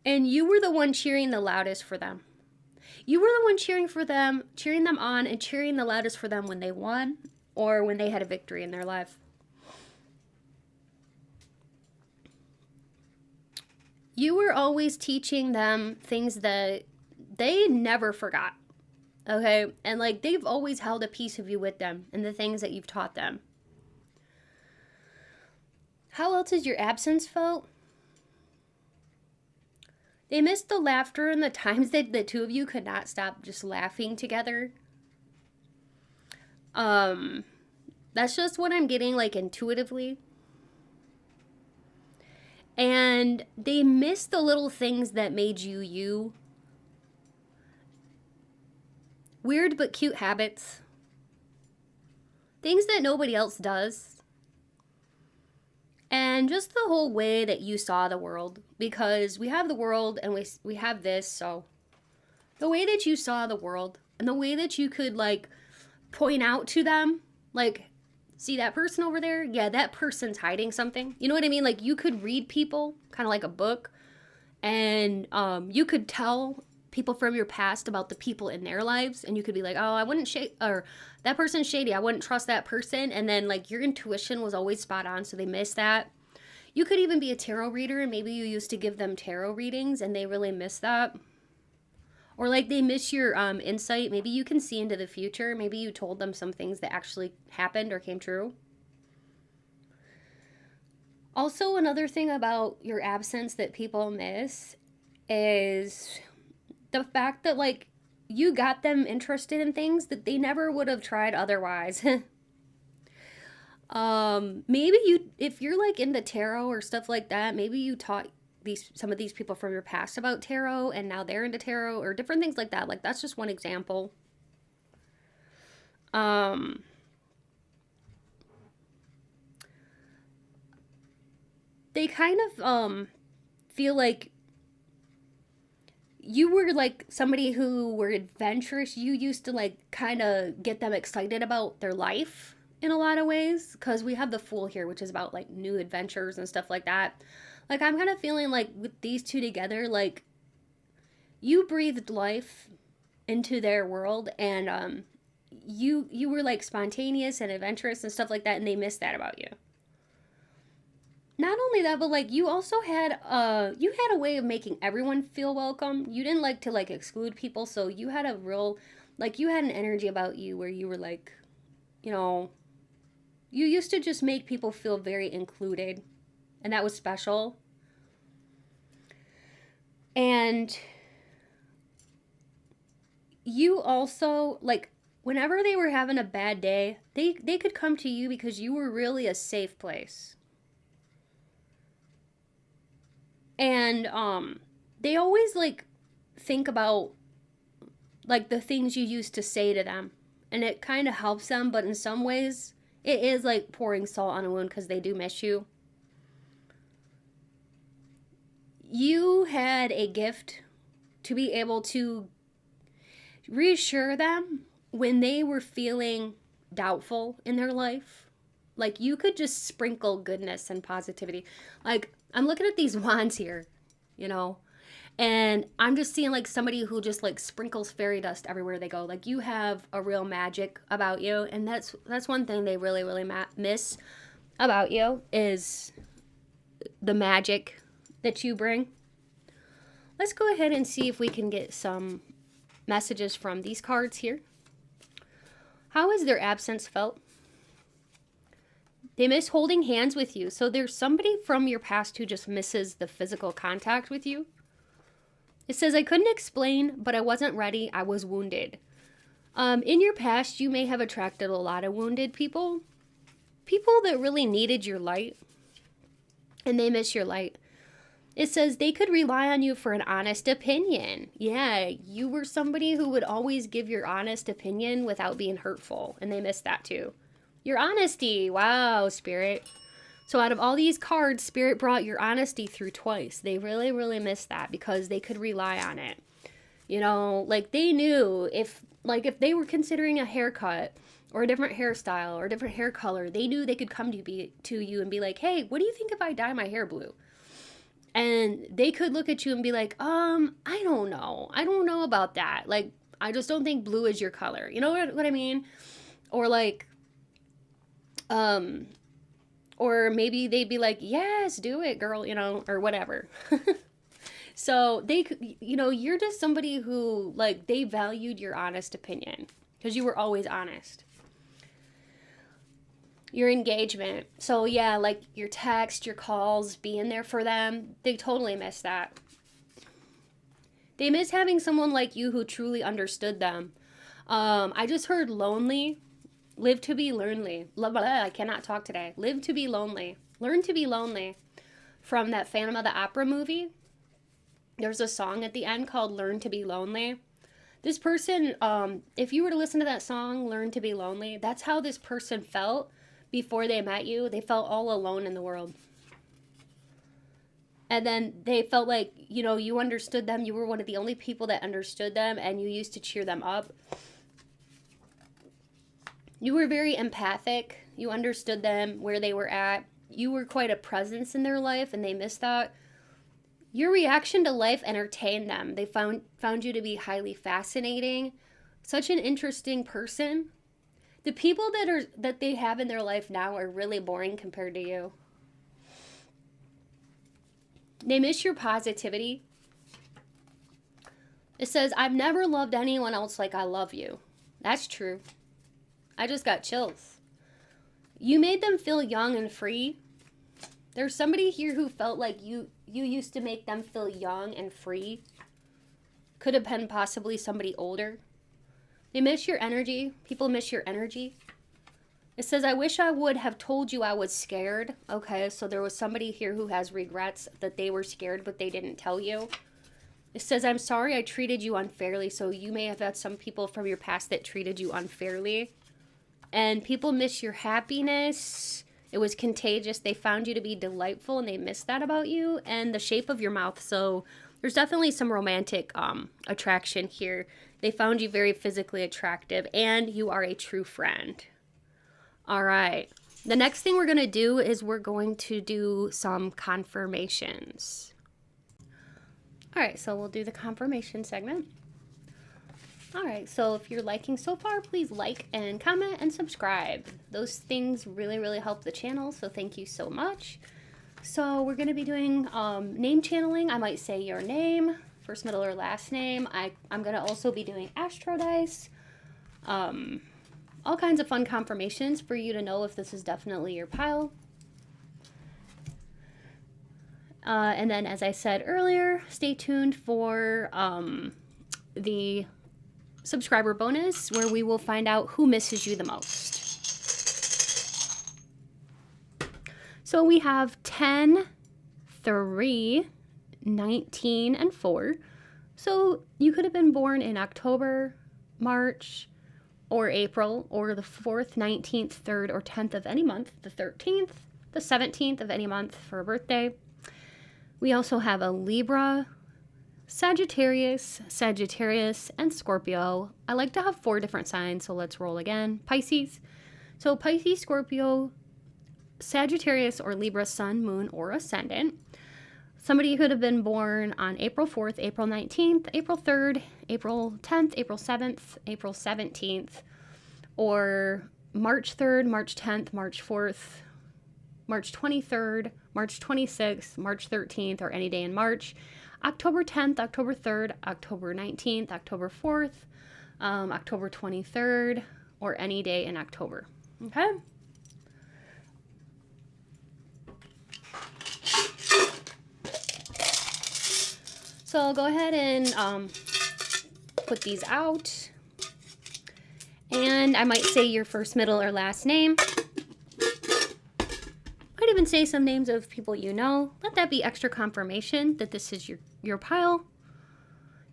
S1: And you were the one cheering the loudest for them. You were the one cheering for them, cheering them on, and cheering the loudest for them when they won or when they had a victory in their life. You were always teaching them things that they never forgot. Okay? And like they've always held a piece of you with them and the things that you've taught them. How else has your absence felt? They missed the laughter and the times that the two of you could not stop just laughing together. That's just what I'm getting, like, intuitively. And they missed the little things that made you you. Weird but cute habits. Things that nobody else does. And just the whole way that you saw the world. Because we have the world and we have this, so. The way that you saw the world. And the way that you could, like, point out to them. Like, see that person over there? Yeah, that person's hiding something. You know what I mean? Like, you could read people, kind of like a book. And you could tell people from your past about the people in their lives. And you could be like, oh, I wouldn't or that person's shady. I wouldn't trust that person. And then, like, your intuition was always spot on, so they missed that. You could even be a tarot reader, and maybe you used to give them tarot readings, and they really miss that. Or, like, they miss your insight. Maybe you can see into the future. Maybe you told them some things that actually happened or came true. Also, another thing about your absence that people miss is the fact that, like, you got them interested in things that they never would have tried otherwise. Maybe if you're, like, into tarot or stuff like that, maybe you taught some of these people from your past about tarot, and now they're into tarot, or different things like that. Like, that's just one example. They kind of, feel like you were, like, somebody who were adventurous. You used to, like, kind of get them excited about their life in a lot of ways, because we have the Fool here, which is about, like, new adventures and stuff like that. Like, I'm kind of feeling like with these two together, like, you breathed life into their world, and you were, like, spontaneous and adventurous and stuff like that, and they missed that about you. Not only that, but, like, you also had a way of making everyone feel welcome. You didn't like to, like, exclude people, so you had a real, like, you had an energy about you where you were, like, you know, you used to just make people feel very included, and that was special. And you also, like, whenever they were having a bad day, they could come to you because you were really a safe place. And they always, like, think about, like, the things you used to say to them, and it kind of helps them, but in some ways it is like pouring salt on a wound because they do miss you. You had a gift to be able to reassure them when they were feeling doubtful in their life. Like, you could just sprinkle goodness and positivity. Like, I'm looking at these wands here, you know, and I'm just seeing, like, somebody who just, like, sprinkles fairy dust everywhere they go. Like, you have a real magic about you, and that's one thing they really, really miss about you is the magic that you bring. Let's go ahead and see if we can get some messages from these cards here. How has their absence felt? They miss holding hands with you. So there's somebody from your past who just misses the physical contact with you. It says, I couldn't explain, but I wasn't ready. I was wounded. In your past, you may have attracted a lot of wounded people. People that really needed your light. And they miss your light. It says they could rely on you for an honest opinion. Yeah, you were somebody who would always give your honest opinion without being hurtful. And they missed that too. Your honesty. Wow, Spirit. So out of all these cards, Spirit brought your honesty through twice. They really, really missed that because they could rely on it. You know, like they knew if they were considering a haircut or a different hairstyle or a different hair color, they knew they could come to you and be like, hey, what do you think if I dye my hair blue? And they could look at you and be like, I don't know. I don't know about that. Like, I just don't think blue is your color. You know what I mean? Or like, or maybe they'd be like, yes, do it, girl, you know, or whatever. So they, you know, you're just somebody who, like, they valued your honest opinion because you were always honest. Your engagement. So yeah, like your text, your calls, being there for them, they totally miss that. They miss having someone like you who truly understood them. I just heard lonely. Live to be lonely. Blah, blah, blah. I cannot talk today. Live to be lonely. Learn to be lonely. From that Phantom of the Opera movie. There's a song at the end called Learn to be Lonely. This person, if you were to listen to that song, Learn to be Lonely, that's how this person felt before they met you. They felt all alone in the world. And then they felt like, you know, you understood them. You were one of the only people that understood them, and you used to cheer them up. You were very empathic. You understood them, where they were at. You were quite a presence in their life, and they missed that. Your reaction to life entertained them. They found you to be highly fascinating. Such an interesting person. The people that they have in their life now are really boring compared to you. They miss your positivity. It says, I've never loved anyone else like I love you. That's true. I just got chills. You made them feel young and free. There's somebody here who felt like you used to make them feel young and free. Could have been possibly somebody older. They miss your energy. People miss your energy. It says, I wish I would have told you I was scared. Okay, so there was somebody here who has regrets that they were scared, but they didn't tell you. It says, I'm sorry I treated you unfairly. So you may have had some people from your past that treated you unfairly. And people miss your happiness. It was contagious. They found you to be delightful, and they missed that about you. And the shape of your mouth. So there's definitely some romantic attraction here. They found you very physically attractive, and you are a true friend. All right. The next thing we're going to do is we're going to do some confirmations. All right, so we'll do the confirmation segment. All right, so if you're liking so far, please like and comment and subscribe. Those things really, really help the channel, so thank you so much. So we're going to be doing name channeling. I might say your name, first, middle, or last name. I'm going to also be doing astro dice. All kinds of fun confirmations for you to know if this is definitely your pile. And then, as I said earlier, stay tuned for the subscriber bonus, where we will find out who misses you the most. So we have 10, 3, 19, and 4. So you could have been born in October, March, or April, or the 4th, 19th, 3rd, or 10th of any month, the 13th, the 17th of any month for a birthday. We also have a Libra, Sagittarius, and Scorpio. I like to have 4 different signs, so let's roll again. Pisces. So Pisces, Scorpio, Sagittarius, or Libra, Sun, Moon, or Ascendant. Somebody could have been born on April 4th, April 19th, April 3rd, April 10th, April 7th, April 17th, or March 3rd, March 10th, March 4th, March 23rd, March 26th, March 13th, or any day in March, October 10th, October 3rd, October 19th, October 4th, October 23rd, or any day in October. Okay? So I'll go ahead and put these out. And I might say your first, middle, or last name. Might even say some names of people you know. Let that be extra confirmation that this is your pile.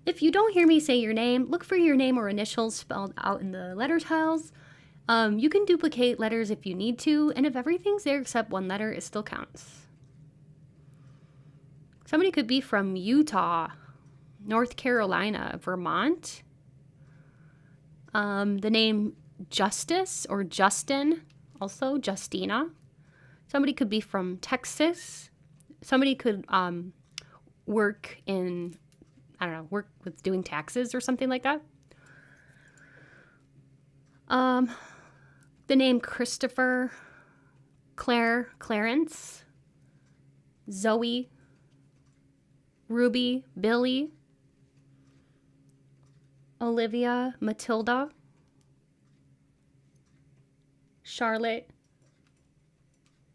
S1: If you don't hear me say your name, look for your name or initials spelled out in the letter tiles. You can duplicate letters if you need to, and if everything's there except one letter, it still counts. Somebody could be from Utah, North Carolina, Vermont. The name Justice or Justin, also Justina. Somebody could be from Texas. Somebody could work in, I don't know, work with doing taxes or something like that. The name Christopher, Claire, Clarence, Zoe, Ruby, Billy, Olivia, Matilda, Charlotte,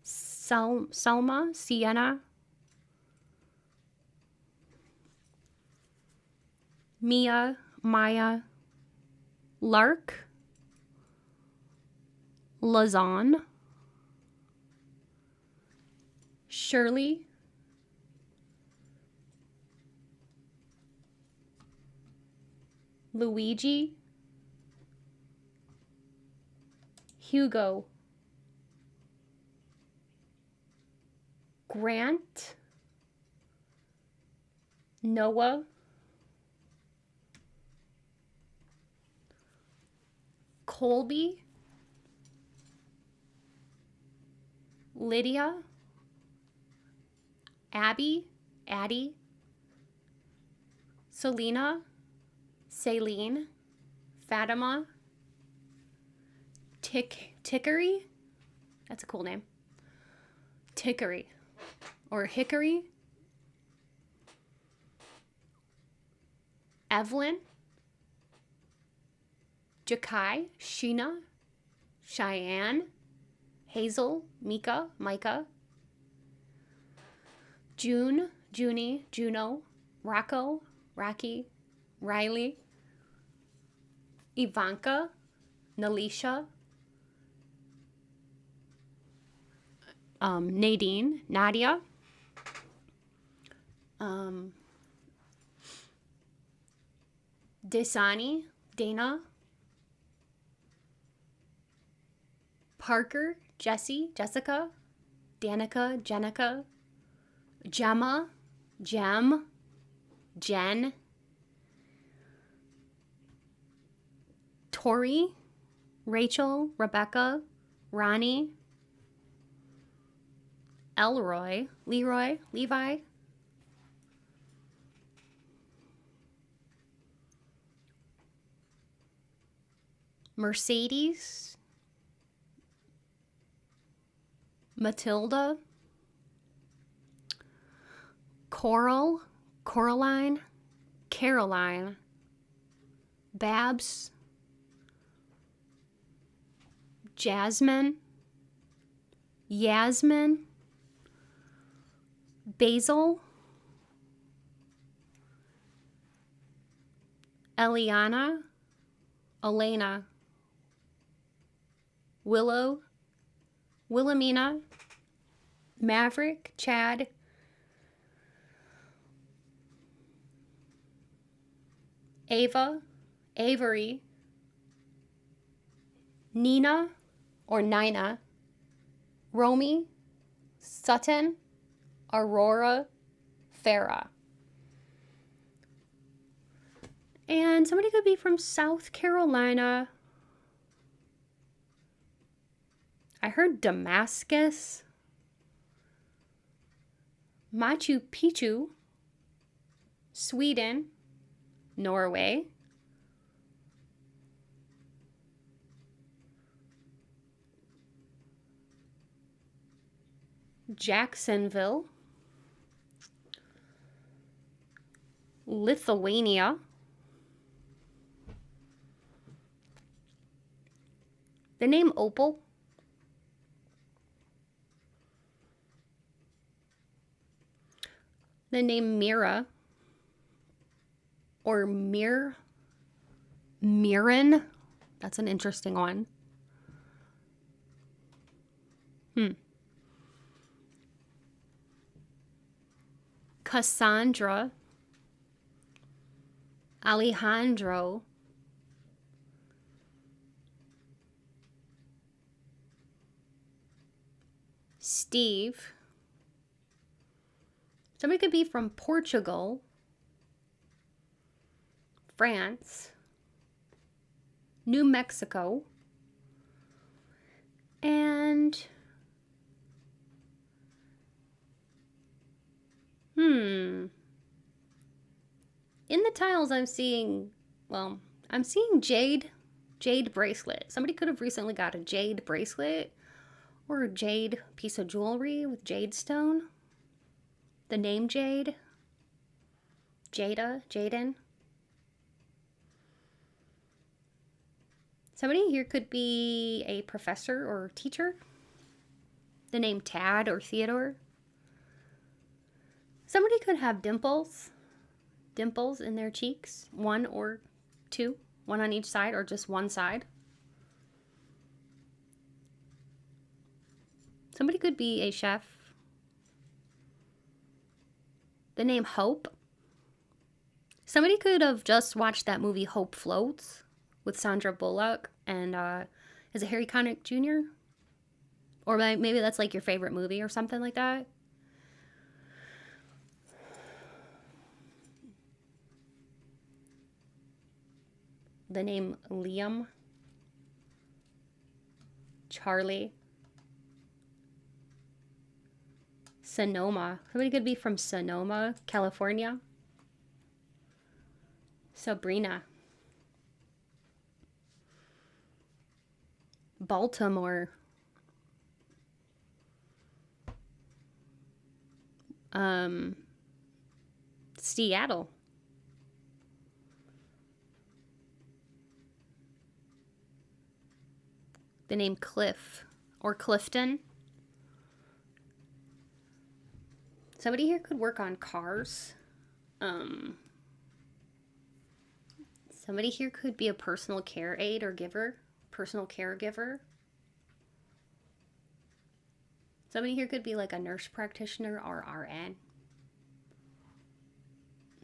S1: Selma, Sienna, Mia, Maya, Lark, Lazan, Shirley, Luigi, Hugo, Grant, Noah, Colby, Lydia, Abby, Addie, Selena, Saline, Fatima, Tickery, that's a cool name, Tickery, or Hickory, Evelyn, Jakai, Sheena, Cheyenne, Hazel, Mika, Micah, June, Junie, Juno, Rocco, Rocky, Riley, Ivanka, Nalisha, Nadine, Nadia, Desani, Dana, Parker, Jesse, Jessica, Danica, Jenica, Gemma, Jem, Jen, Tori, Rachel, Rebecca, Ronnie, Elroy, Leroy, Levi, Mercedes, Matilda, Coral, Coraline, Caroline, Babs, Jasmine, Yasmin, Basil, Eliana, Elena, Willow, Wilhelmina, Maverick, Chad, Ava, Avery, Nina or Nina, Romy, Sutton, Aurora, Farah. And somebody could be from South Carolina. I heard Damascus, Machu Picchu, Sweden, Norway, Jacksonville, Lithuania, the name Opal, the name Mira, or Miran, that's an interesting one. Cassandra, Alejandro, Steve. Somebody could be from Portugal, France, New Mexico, and In the tiles I'm seeing, well, I'm seeing jade bracelet. Somebody could have recently got a jade bracelet or a jade piece of jewelry with jade stone. The name Jade. Jaden. Somebody here could be a professor or teacher. The name Tad or Theodore. Somebody could have dimples in their cheeks, 1 or 2, 1 on each side or just one side. Somebody could be a chef. The name Hope. Somebody could have just watched that movie Hope Floats with Sandra Bullock and is it Harry Connick Jr.? Or maybe that's like your favorite movie or something like that. The name Liam. Charlie. Sonoma. Somebody could be from Sonoma, California. Sabrina. Baltimore. Seattle. The name Cliff or Clifton. Somebody here could work on cars. Somebody here could be a personal care aide or giver, personal caregiver. Somebody here could be like a nurse practitioner or RN.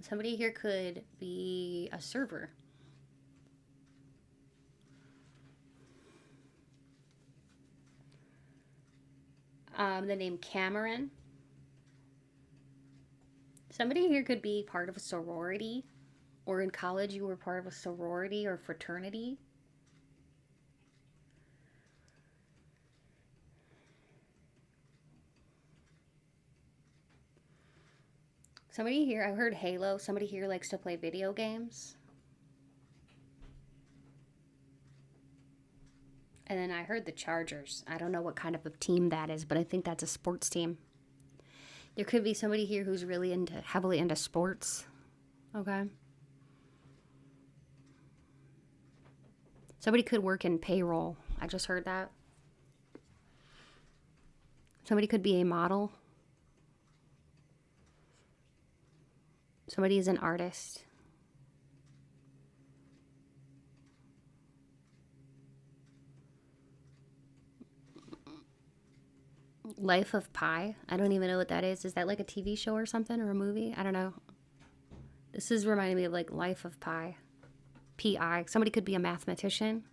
S1: Somebody here could be a server. The name Cameron. Somebody here could be part of a sorority, or in college you were part of a sorority or fraternity. Somebody here, I heard Halo, somebody here likes to play video games. And then I heard the Chargers. I don't know what kind of a team that is, but I think that's a sports team. There could be somebody here who's really heavily into sports. Okay. Somebody could work in payroll. I just heard that. Somebody could be a model. Somebody is an artist. Life of Pi. I don't even know what that is. Is that like a TV show or something or a movie? I don't know. This is reminding me of like Life of Pi. P-I. Somebody could be a mathematician.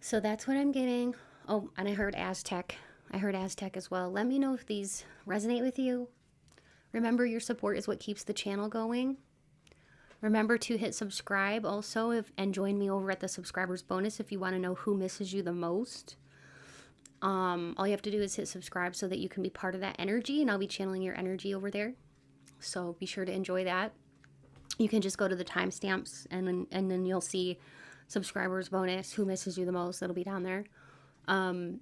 S1: So that's what I'm getting. Oh, and I heard Aztec. I heard Aztec as well. Let me know if these resonate with you. Remember, your support is what keeps the channel going. Remember to hit subscribe also and join me over at the subscribers bonus if you want to know who misses you the most. All you have to do is hit subscribe so that you can be part of that energy, and I'll be channeling your energy over there. So be sure to enjoy that. You can just go to the timestamps and then you'll see subscribers bonus, who misses you the most. That'll be down there. And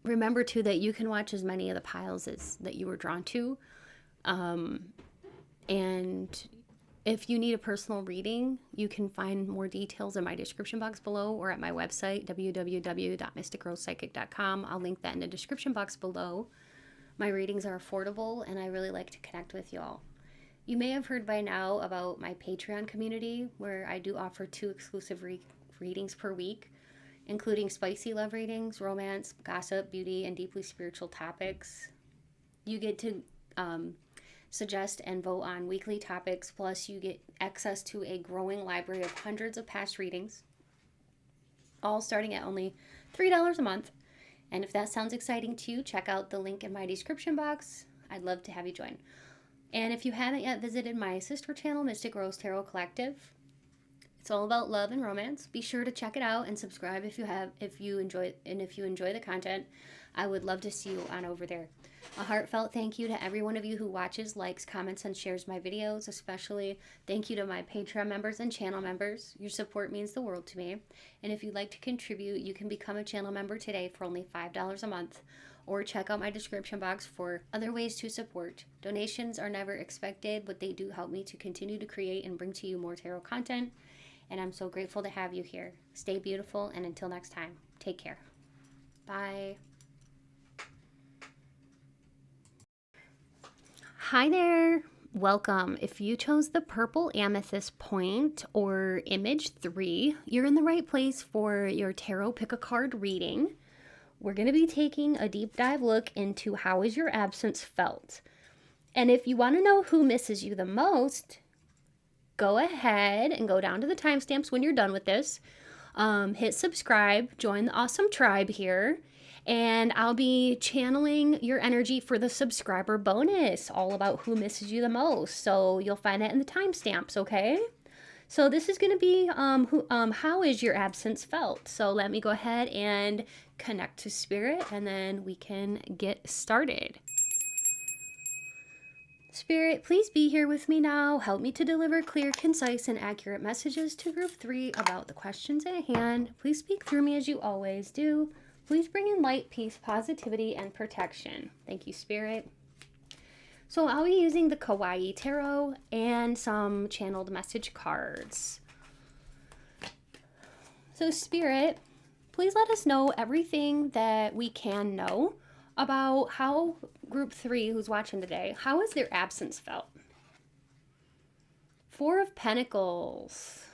S1: remember too that you can watch as many of the piles as that you were drawn to. And if you need a personal reading, you can find more details in my description box below or at my website, www.mysticrosepsychic.com. I'll link that in the description box below. My readings are affordable, and I really like to connect with y'all. You may have heard by now about my Patreon community, where I do offer 2 exclusive readings per week, including spicy love readings, romance, gossip, beauty, and deeply spiritual topics. You get to suggest and vote on weekly topics, plus you get access to a growing library of hundreds of past readings, all starting at only $3 a month. And if that sounds exciting to you, check out the link in my description box. I'd love to have you join. And if you haven't yet visited my sister channel, Mystic Rose Tarot Collective, it's all about love and romance. Be sure to check it out and subscribe if you enjoy the content. I would love to see you on over there. A heartfelt thank you to every one of you who watches, likes, comments, and shares my videos. Especially thank you to my Patreon members and channel members. Your support means the world to me. And if you'd like to contribute, you can become a channel member today for only $5 a month. Or check out my description box for other ways to support. Donations are never expected, but they do help me to continue to create and bring to you more tarot content. And I'm so grateful to have you here. Stay beautiful, and until next time, take care. Bye. Hi there. Welcome. If you chose the purple amethyst point or image 3, you're in the right place for your tarot pick a card reading. We're going to be taking a deep dive look into how is your absence felt. And if you want to know who misses you the most, go ahead and go down to the timestamps when you're done with this. Hit subscribe, join the awesome tribe here, and I'll be channeling your energy for the subscriber bonus, all about who misses you the most. So you'll find that in the timestamps, okay? So this is going to be how is your absence felt? So let me go ahead and connect to spirit, and then we can get started. Spirit, please be here with me now. Help me to deliver clear, concise, and accurate messages to group 3 about the questions at hand. Please speak through me as you always do. Please bring in light, peace, positivity, and protection. Thank you, Spirit. So I'll be using the Kawaii Tarot and some channeled message cards. So Spirit, please let us know everything that we can know about how group 3 who's watching today, how has their absence felt? 4 of Pentacles,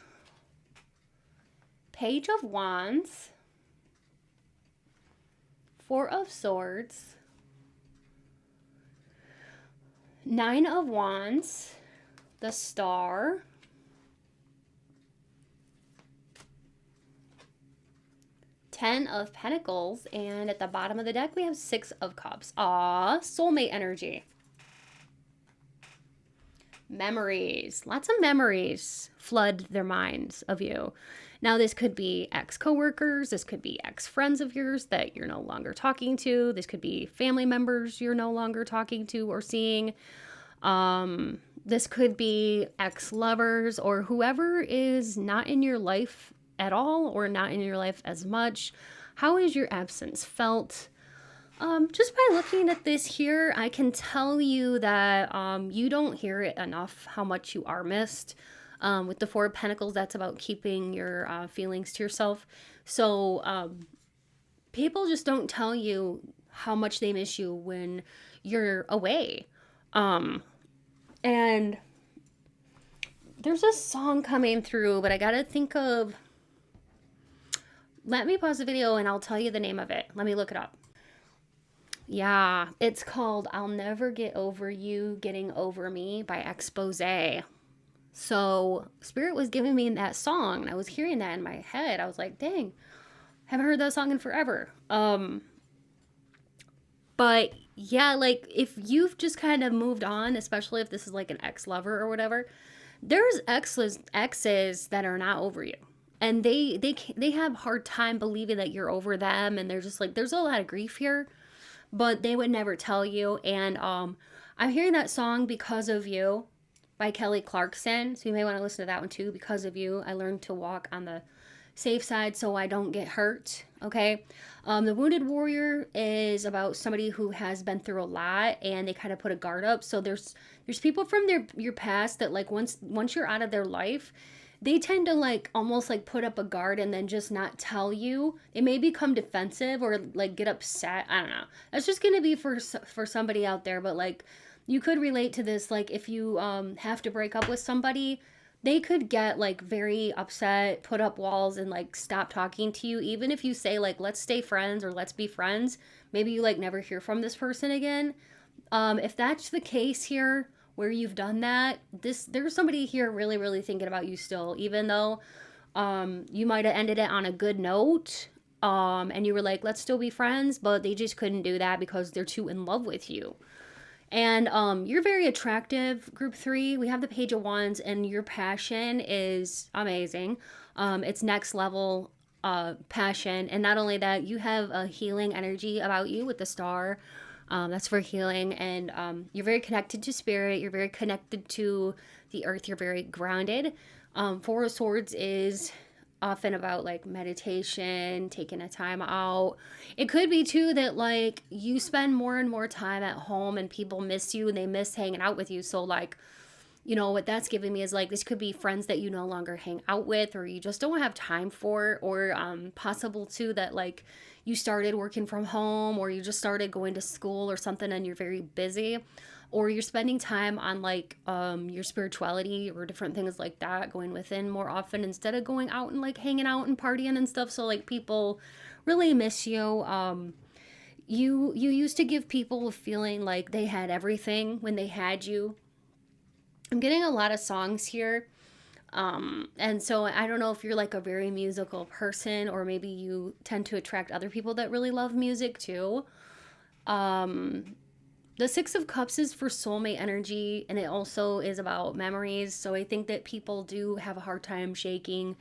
S1: Page of Wands, 4 of Swords, 9 of Wands, the Star, Ten of Pentacles, and at the bottom of the deck we have 6 of Cups. Soulmate energy. Memories. Lots of memories flood their minds of you. Now this could be ex-coworkers, this could be ex-friends of yours that you're no longer talking to, this could be family members you're no longer talking to or seeing. This could be ex-lovers or whoever is not in your life at all or not in your life as much. How is your absence felt? Just by looking at this here, I can tell you that you don't hear it enough how much you are missed. With the 4 of Pentacles, that's about keeping your feelings to yourself. So people just don't tell you how much they miss you when you're away. And there's a song coming through, but I gotta think of... Let me pause the video and I'll tell you the name of it. Let me look it up. Yeah, it's called I'll Never Get Over You Getting Over Me by Expose. So Spirit was giving me that song and I was hearing that in my head. I was like, dang, haven't heard that song in forever. But yeah, like if you've just kind of moved on, especially if this is like an ex-lover or whatever, there's exes that are not over you. And they have a hard time believing that you're over them. And they're just like, there's a lot of grief here, but they would never tell you. And I'm hearing that song Because of You by Kelly Clarkson. So you may want to listen to that one too. Because of You, I learned to walk on the safe side so I don't get hurt. Okay. The Wounded Warrior is about somebody who has been through a lot and they kind of put a guard up. So there's people from your past that like once you're out of their life, they tend to like almost like put up a guard and then just not tell you. They may become defensive or like get upset. I don't know. That's just going to be for somebody out there. But like you could relate to this. Like if you have to break up with somebody, they could get like very upset, put up walls and like stop talking to you. Even if you say like, let's stay friends or let's be friends, maybe you like never hear from this person again. If that's the case here, where you've done that, there's somebody here really, really thinking about you still, even though you might have ended it on a good note and you were like, let's still be friends, but they just couldn't do that because they're too in love with you. And you're very attractive, group 3. We have the Page of Wands and your passion is amazing. It's next level passion. And not only that, you have a healing energy about you with the Star. That's for healing. And you're very connected to spirit. You're very connected to the earth. You're very grounded. Four of Swords is often about like meditation, taking a time out. It could be too that like you spend more and more time at home and people miss you and they miss hanging out with you. So like, you know, what that's giving me is like this could be friends that you no longer hang out with or you just don't have time for, or possible too that like you started working from home or you just started going to school or something and you're very busy, or you're spending time on like your spirituality or different things like that, going within more often instead of going out and like hanging out and partying and stuff. So like people really miss you. You used to give people a feeling like they had everything when they had you. I'm getting a lot of songs here. And so I don't know if you're like a very musical person or maybe you tend to attract other people that really love music too. The Six of Cups is for soulmate energy, and it also is about memories. So I think that people do have a hard time shaking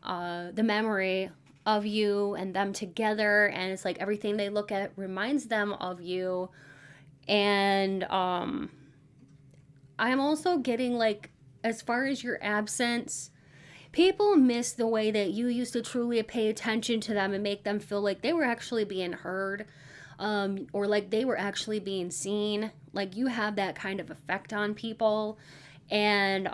S1: the memory of you and them together. And it's like everything they look at reminds them of you. And I'm also getting like, as far as your absence, people miss the way that you used to truly pay attention to them and make them feel like they were actually being heard, or like they were actually being seen. Like you have that kind of effect on people, and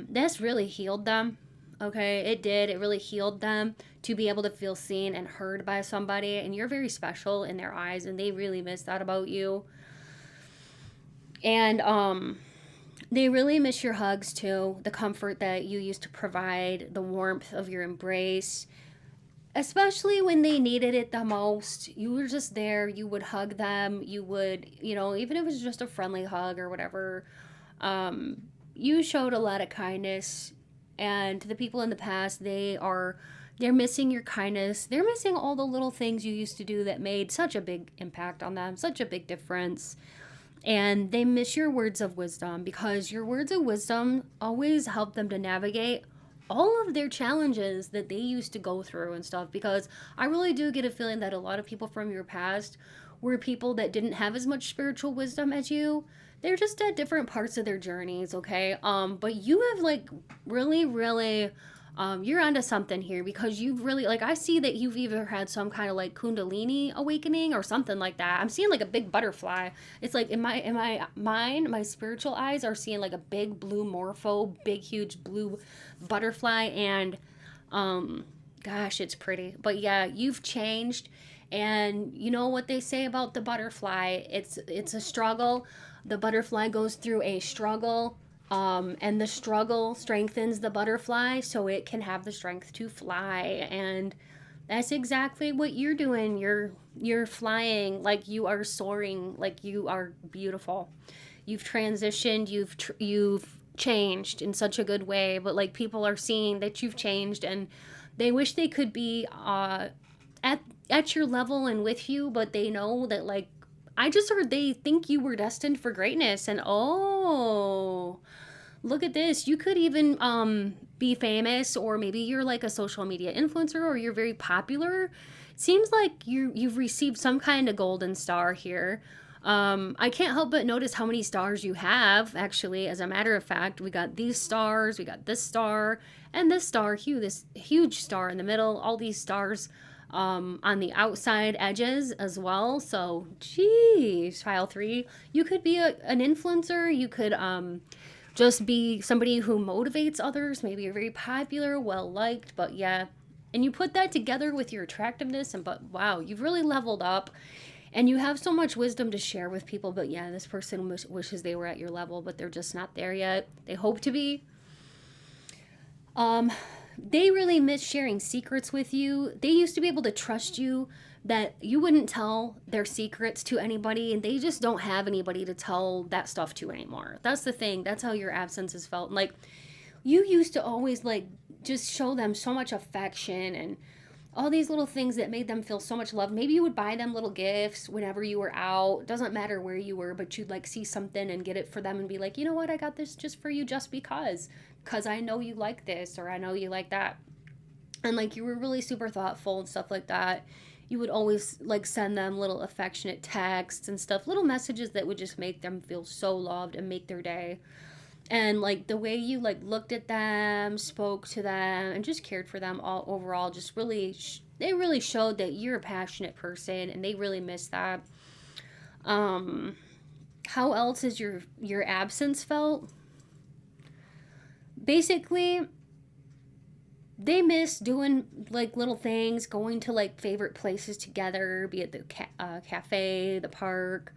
S1: that's really healed them. Okay, it did. It really healed them to be able to feel seen and heard by somebody, and you're very special in their eyes, and they really miss that about you. And they really miss your hugs too, the comfort that you used to provide, the warmth of your embrace, especially when they needed it the most. You were just there. You would hug them. You would, you know, even if it was just a friendly hug or whatever, you showed a lot of kindness. And to the people in the past, they're missing your kindness. They're missing all the little things you used to do that made such a big impact on them, such a big difference. And they miss your words of wisdom, because your words of wisdom always help them to navigate all of their challenges that they used to go through and stuff. Because I really do get a feeling that a lot of people from your past were people that didn't have as much spiritual wisdom as you. They're just at different parts of their journeys, okay? But you have like really you're onto something here, because you've really, like, I see that you've either had some kind of like kundalini awakening or something like that. I'm seeing like a big butterfly. It's like in my mind, my spiritual eyes are seeing like a big blue morpho, big huge blue butterfly, and gosh, it's pretty. But yeah, you've changed, and you know what they say about the butterfly? It's a struggle. The butterfly goes through a struggle. And the struggle strengthens the butterfly so it can have the strength to fly. And that's exactly what you're doing. You're flying, like you are soaring, like you are beautiful. You've transitioned, you've changed in such a good way, but like people are seeing that you've changed, and they wish they could be at your level and with you, but they know that, like, I just heard they think you were destined for greatness. And oh, look at this. You could even be famous, or maybe you're like a social media influencer, or you're very popular. It seems like you've received some kind of golden star here. I can't help but notice how many stars you have, actually. As a matter of fact, we got these stars, we got this star, and this star, this huge star in the middle, all these stars on the outside edges as well. So, geez, file 3. You could be an influencer. You could just be somebody who motivates others. Maybe you're very popular, well-liked, but yeah. And you put that together with your attractiveness, and but wow, you've really leveled up. And you have so much wisdom to share with people. But yeah, this person wishes they were at your level, but they're just not there yet. They hope to be. They really miss sharing secrets with you. They used to be able to trust you, that you wouldn't tell their secrets to anybody, and they just don't have anybody to tell that stuff to anymore. That's the thing. That's how your absence is felt. And like, you used to always like just show them so much affection and all these little things that made them feel so much love. Maybe you would buy them little gifts whenever you were out. Doesn't matter where you were, but you'd like see something and get it for them and be like, you know what, I got this just for you, just because I know you like this, or I know you like that. And like, you were really super thoughtful and stuff like that. you would always like send them little affectionate texts and stuff, little messages that would just make them feel so loved and make their day. And like the way you like looked at them, spoke to them, and just cared for them all overall, just really they really showed that you're a passionate person, and they really miss that. um how else is your absence felt? Basically, they miss doing like little things, going to like favorite places together, be it the cafe, the park,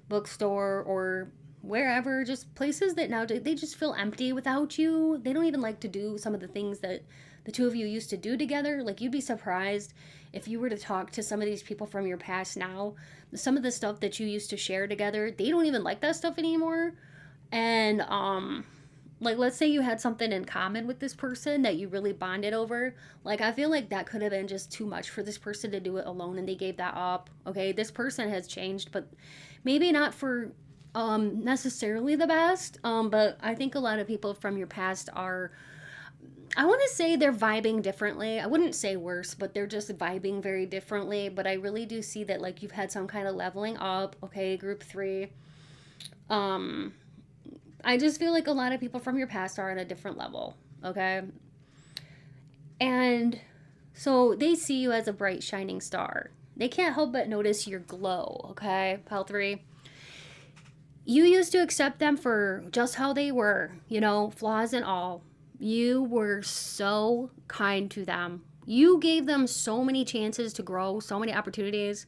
S1: bookstore, or wherever, just places that now they just feel empty without you. They don't even like to do some of the things that the two of you used to do together. Like, you'd be surprised if you were to talk to some of these people from your past now, some of the stuff that you used to share together, they don't even like that stuff anymore. And like, let's say you had something in common with this person that you really bonded over. Like, I feel like that could have been just too much for this person to do it alone, and they gave that up. Okay, this person has changed, but maybe not for necessarily the best. But I think a lot of people from your past are, I want to say they're vibing differently. I wouldn't say worse, but they're just vibing very differently. But I really do see that like you've had some kind of leveling up. Okay, group 3. um I just feel like a lot of people from your past are on a different level. Okay, and so they see you as a bright shining star. They can't help but notice your glow. Okay, pal 3, you used to accept them for just how they were, you know, flaws and all. You were so kind to them. You gave them so many chances to grow, so many opportunities,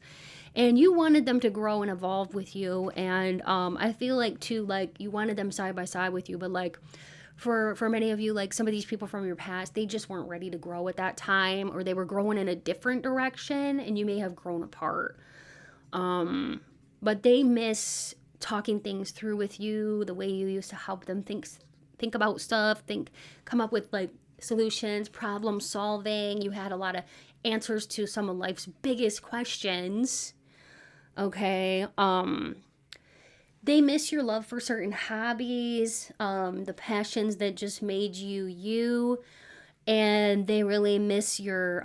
S1: and you wanted them to grow and evolve with you. And I feel like too, like you wanted them side by side with you, but like for many of you, like some of these people from your past, they just weren't ready to grow at that time, or they were growing in a different direction, and you may have grown apart. But they miss talking things through with you, the way you used to help them think about stuff, come up with like solutions, problem solving. You had a lot of answers to some of life's biggest questions. Okay. They miss your love for certain hobbies, the passions that just made you you, and they really miss your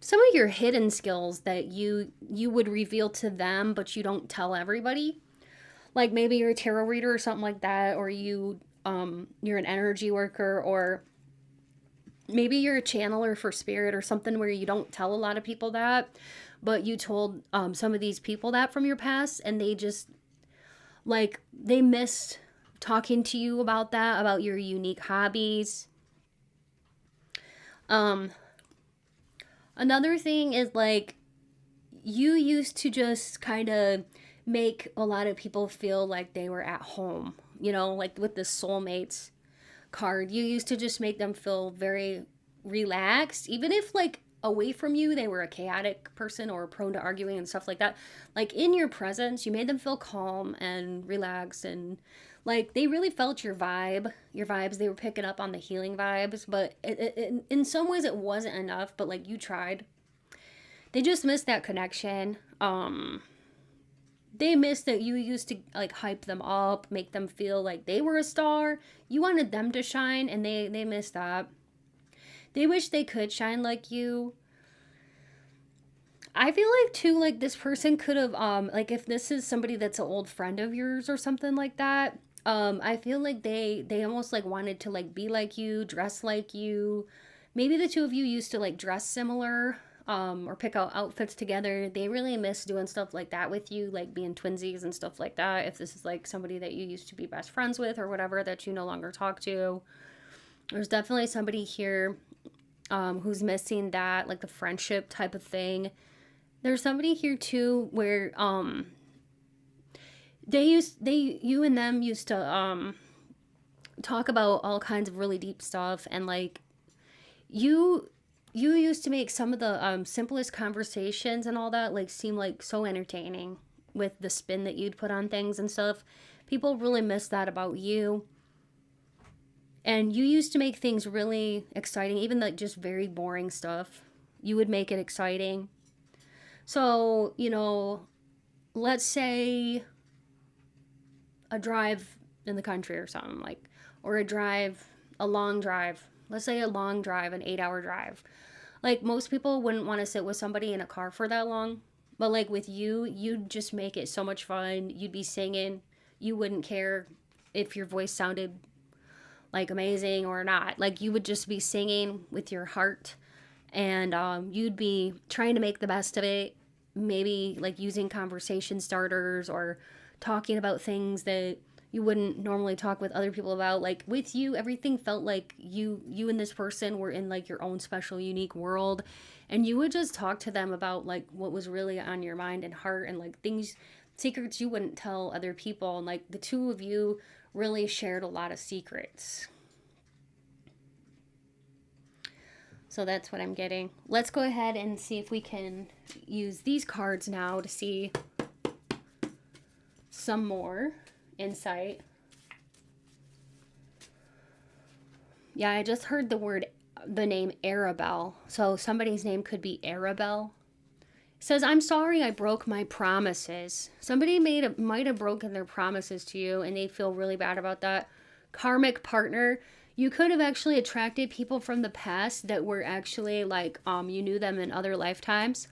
S1: some of your hidden skills that you would reveal to them, but you don't tell everybody. Like maybe you're a tarot reader or something like that, or you're an energy worker, or maybe you're a channeler for spirit or something where you don't tell a lot of people that, but you told some of these people that from your past, and they just like they missed talking to you about that, about your unique hobbies. um Another thing is like you used to just kind of make a lot of people feel like they were at home, you know, like with the soulmates card. You used to just make them feel very relaxed, even if like away from you they were a chaotic person or prone to arguing and stuff like that. Like in your presence, you made them feel calm and relaxed, and like they really felt your vibes. They were picking up on the healing vibes, but in some ways it wasn't enough. But like you tried. They just missed that connection. They missed that you used to like hype them up, make them feel like they were a star. You wanted them to shine, and they missed that. They wish they could shine like you. I feel like too, like this person could have like if this is somebody that's an old friend of yours or something like that, I feel like they almost like wanted to like be like you, dress like you. Maybe the two of you used to like dress similar, or pick out outfits together. They really miss doing stuff like that with you, like being twinsies and stuff like that. If this is like somebody that you used to be best friends with or whatever that you no longer talk to, there's definitely somebody here who's missing that, like the friendship type of thing. There's somebody here too where you and them used to talk about all kinds of really deep stuff, and like you used to make some of the simplest conversations and all that like seem like so entertaining with the spin that you'd put on things and stuff. People really miss that about you. And you used to make things really exciting, even like just very boring stuff. You would make it exciting. So, you know, let's say a drive in the country or something, like, or a long drive. Let's say a long drive, an 8-hour drive. Like, most people wouldn't want to sit with somebody in a car for that long. But, like, with you, you'd just make it so much fun. You'd be singing. You wouldn't care if your voice sounded, like, amazing or not. Like, you would just be singing with your heart. And you'd be trying to make the best of it. Maybe, like, using conversation starters or talking about things that you wouldn't normally talk with other people about. Like, with you, everything felt like you and this person were in, like, your own special, unique world, and you would just talk to them about, like, what was really on your mind and heart, and, like, things, secrets you wouldn't tell other people. And, like, the two of you really shared a lot of secrets. So that's what I'm getting. Let's go ahead and see if we can use these cards now to see some more insight. Yeah, I just heard the name Arabelle. So somebody's name could be Arabelle. It says, I'm sorry I broke my promises. Somebody might have broken their promises to you and they feel really bad about that. Karmic partner. You could have actually attracted people from the past that were actually like, you knew them in other lifetimes.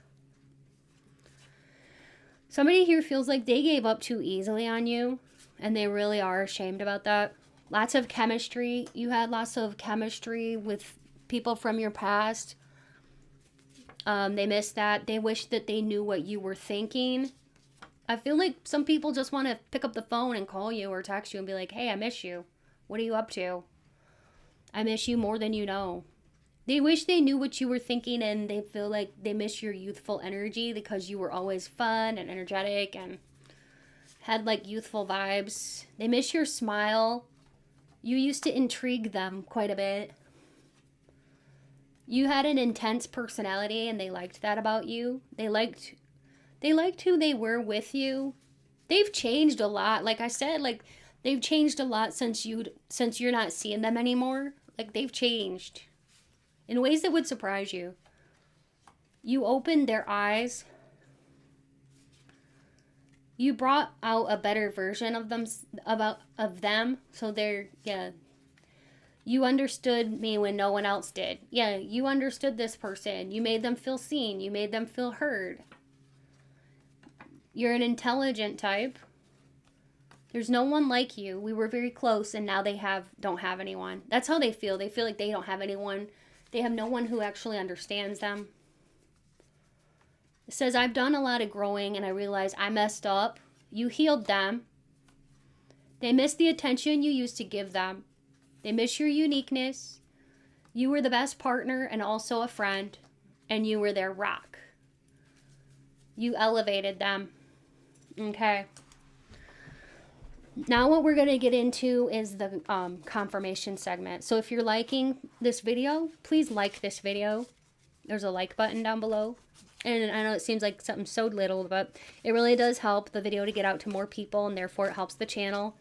S1: Somebody here feels like they gave up too easily on you, and they really are ashamed about that. Lots of chemistry. You had lots of chemistry with people from your past. They missed that. They wish that they knew what you were thinking. I feel like some people just want to pick up the phone and call you or text you and be like, hey, I miss you. What are you up to? I miss you more than you know. They wish they knew what you were thinking, and they feel like they miss your youthful energy because you were always fun and energetic and had like youthful vibes. They miss your smile. You used to intrigue them quite a bit. You had an intense personality and they liked that about you. They liked who they were with you. They've changed a lot. Like I said, like they've changed a lot since you're not seeing them anymore. Like they've changed in ways that would surprise you. You opened their eyes. You brought out a better version of them, so you understood me when no one else did. Yeah, you understood this person. You made them feel seen. You made them feel heard. You're an intelligent type. There's no one like you. We were very close, and now they don't have anyone. That's how they feel. They feel like they don't have anyone. They have no one who actually understands them. It says, I've done a lot of growing, and I realized I messed up. You healed them. They miss the attention you used to give them. They miss your uniqueness. You were the best partner and also a friend, and you were their rock. You elevated them. Okay. Now what we're going to get into is the confirmation segment. So if you're liking this video, please like this video. There's a like button down below. And I know it seems like something so little, but it really does help the video to get out to more people, and therefore it helps the channel.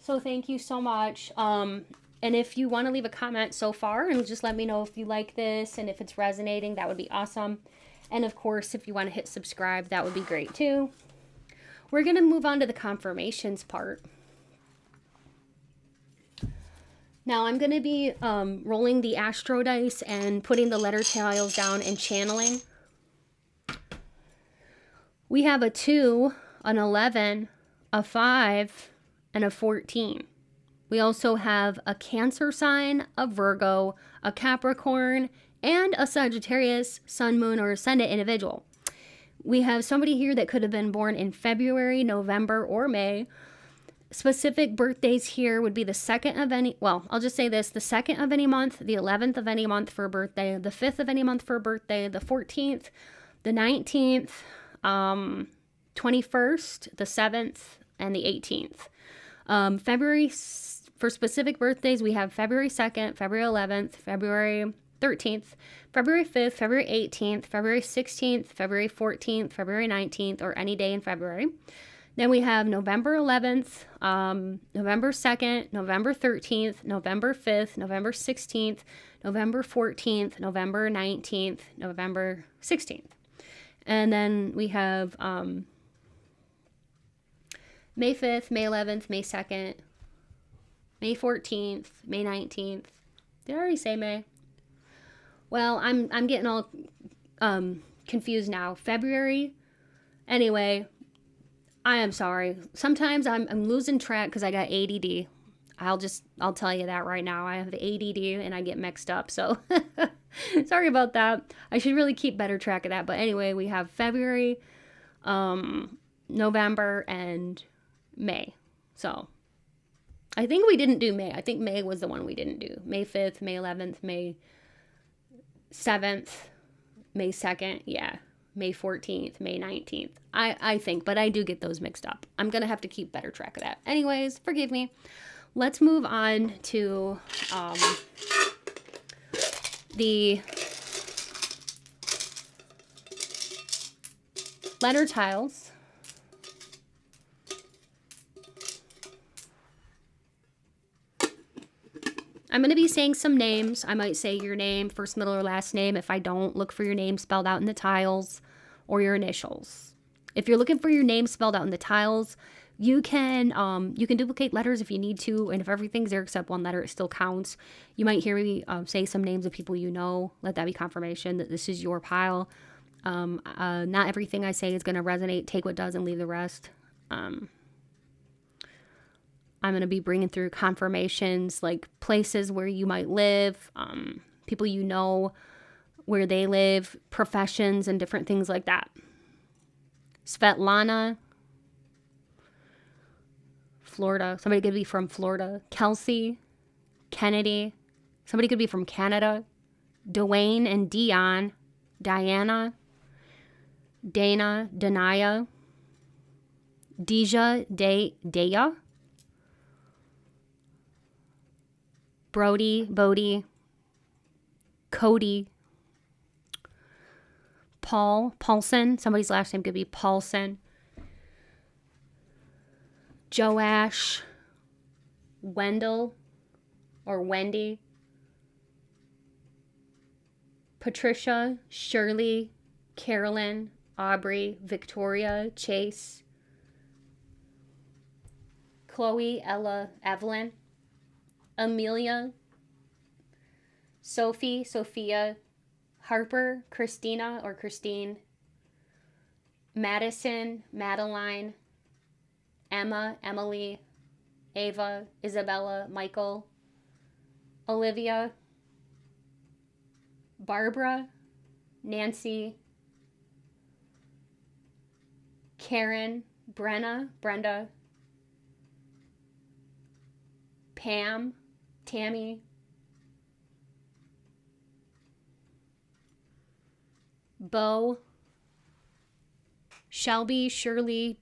S1: So thank you so much. And if you want to leave a comment so far and just let me know if you like this and if it's resonating, that would be awesome. And of course, if you want to hit subscribe, that would be great too. We're going to move on to the confirmations part. Now I'm going to be rolling the astro dice and putting the letter tiles down and channeling. We have a 2, an 11, a 5, and a 14. We also have a Cancer sign, a Virgo, a Capricorn, and a Sagittarius, Sun, Moon, or Ascendant individual. We have somebody here that could have been born in February, November, or May. Specific birthdays here would be the 2nd of any, well, I'll just say this, the 2nd of any month, the 11th of any month for a birthday, the 5th of any month for a birthday, the 14th, the 19th, 21st, the 7th, and the 18th. February, for specific birthdays, we have February 2nd, February 11th, February 13th, February 5th, February 18th, February 16th, February 14th, February 19th, or any day in February. Then we have November 11th, November 2nd, November 13th, November 5th, November 16th, November 14th, November 19th, November 16th. And then we have May 5th, May 11th, May 2nd, May 14th, May 19th. Did I already say May? Well, I'm getting all confused now. February. Anyway, I am sorry. Sometimes I'm losing track because I got ADD. I'll tell you that right now. I have the ADD and I get mixed up. So sorry about that. I should really keep better track of that. But anyway, we have February, November, and May. So I think we didn't do May. I think May was the one we didn't do. May 5th, May 11th, May 7th, May 2nd. Yeah. May 14th, May 19th. I think, but I do get those mixed up. I'm going to have to keep better track of that. Anyways, forgive me. Let's move on to the letter tiles. I'm going to be saying some names. I might say your name, first, middle, or last name. If I don't, look for your name spelled out in the tiles or your initials. If you're looking for your name spelled out in the tiles, you can duplicate letters if you need to, and if everything's there except one letter, it still counts. You might hear me say some names of people you know. Let that be confirmation that this is your pile. Not everything I say is going to resonate. Take what does and leave the rest. I'm going to be bringing through confirmations, like places where you might live, people you know, where they live, professions, and different things like that. Svetlana, Florida. Somebody could be from Florida. Kelsey, Kennedy. Somebody could be from Canada. Dwayne and Dion. Diana. Dana, Danaya. Deja, Daya. Brody, Bodie. Cody. Paul, Paulson. Somebody's last name could be Paulson. Joash. Wendell or Wendy. Patricia, Shirley, Carolyn, Aubrey, Victoria, Chase. Chloe, Ella, Evelyn. Amelia. Sophie, Sophia. Harper, Christina or Christine. Madison, Madeline. Emma, Emily. Ava, Isabella, Michael. Olivia. Barbara, Nancy. Karen, Brenna, Brenda. Pam, Tammy. Bo, Shelby, Shirley,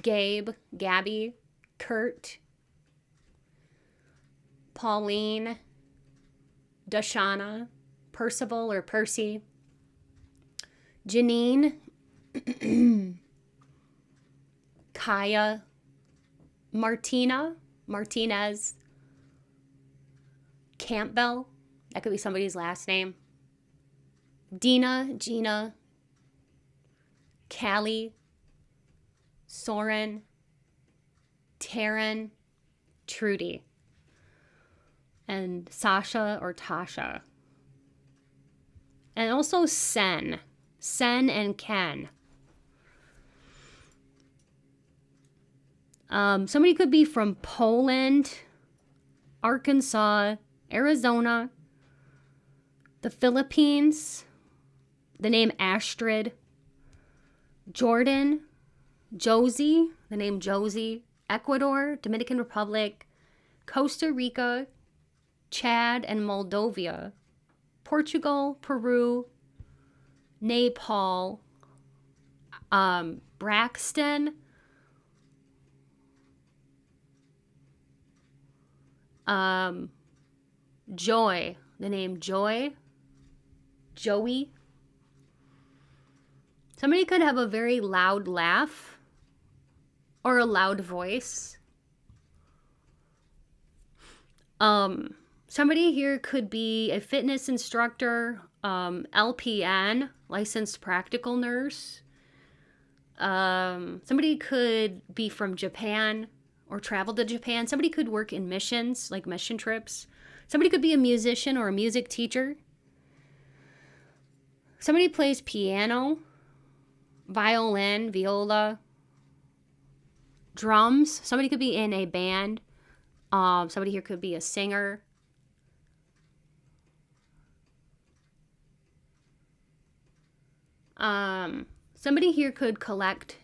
S1: Gabe, Gabby, Kurt, Pauline, Dashana, Percival or Percy, Janine, Kaya, Martina, Martinez, Campbell, that could be somebody's last name, Dina, Gina, Callie, Soren, Taryn, Trudy, and Sasha or Tasha. And also Sen and Ken. Somebody could be from Poland, Arkansas, Arizona, the Philippines, the name Astrid, Jordan, Josie, the name Josie, Ecuador, Dominican Republic, Costa Rica, Chad and Moldova, Portugal, Peru, Nepal, Braxton, Joy, the name Joy, Joey. Somebody could have a very loud laugh or a loud voice. Somebody here could be a fitness instructor, LPN, licensed practical nurse. Somebody could be from Japan or travel to Japan. Somebody could work in missions, like mission trips. Somebody could be a musician or a music teacher. Somebody plays piano, violin, viola, drums. Somebody could be in a band. Somebody here could be a singer. Somebody here could collect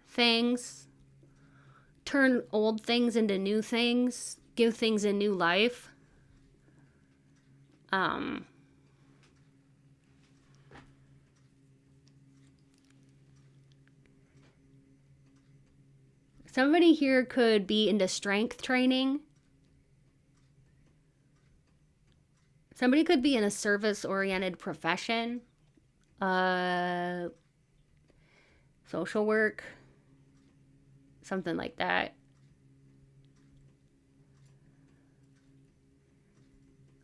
S1: things, turn old things into new things, give things a new life. Somebody here could be into strength training. Somebody could be in a service-oriented profession. Social work. Something like that.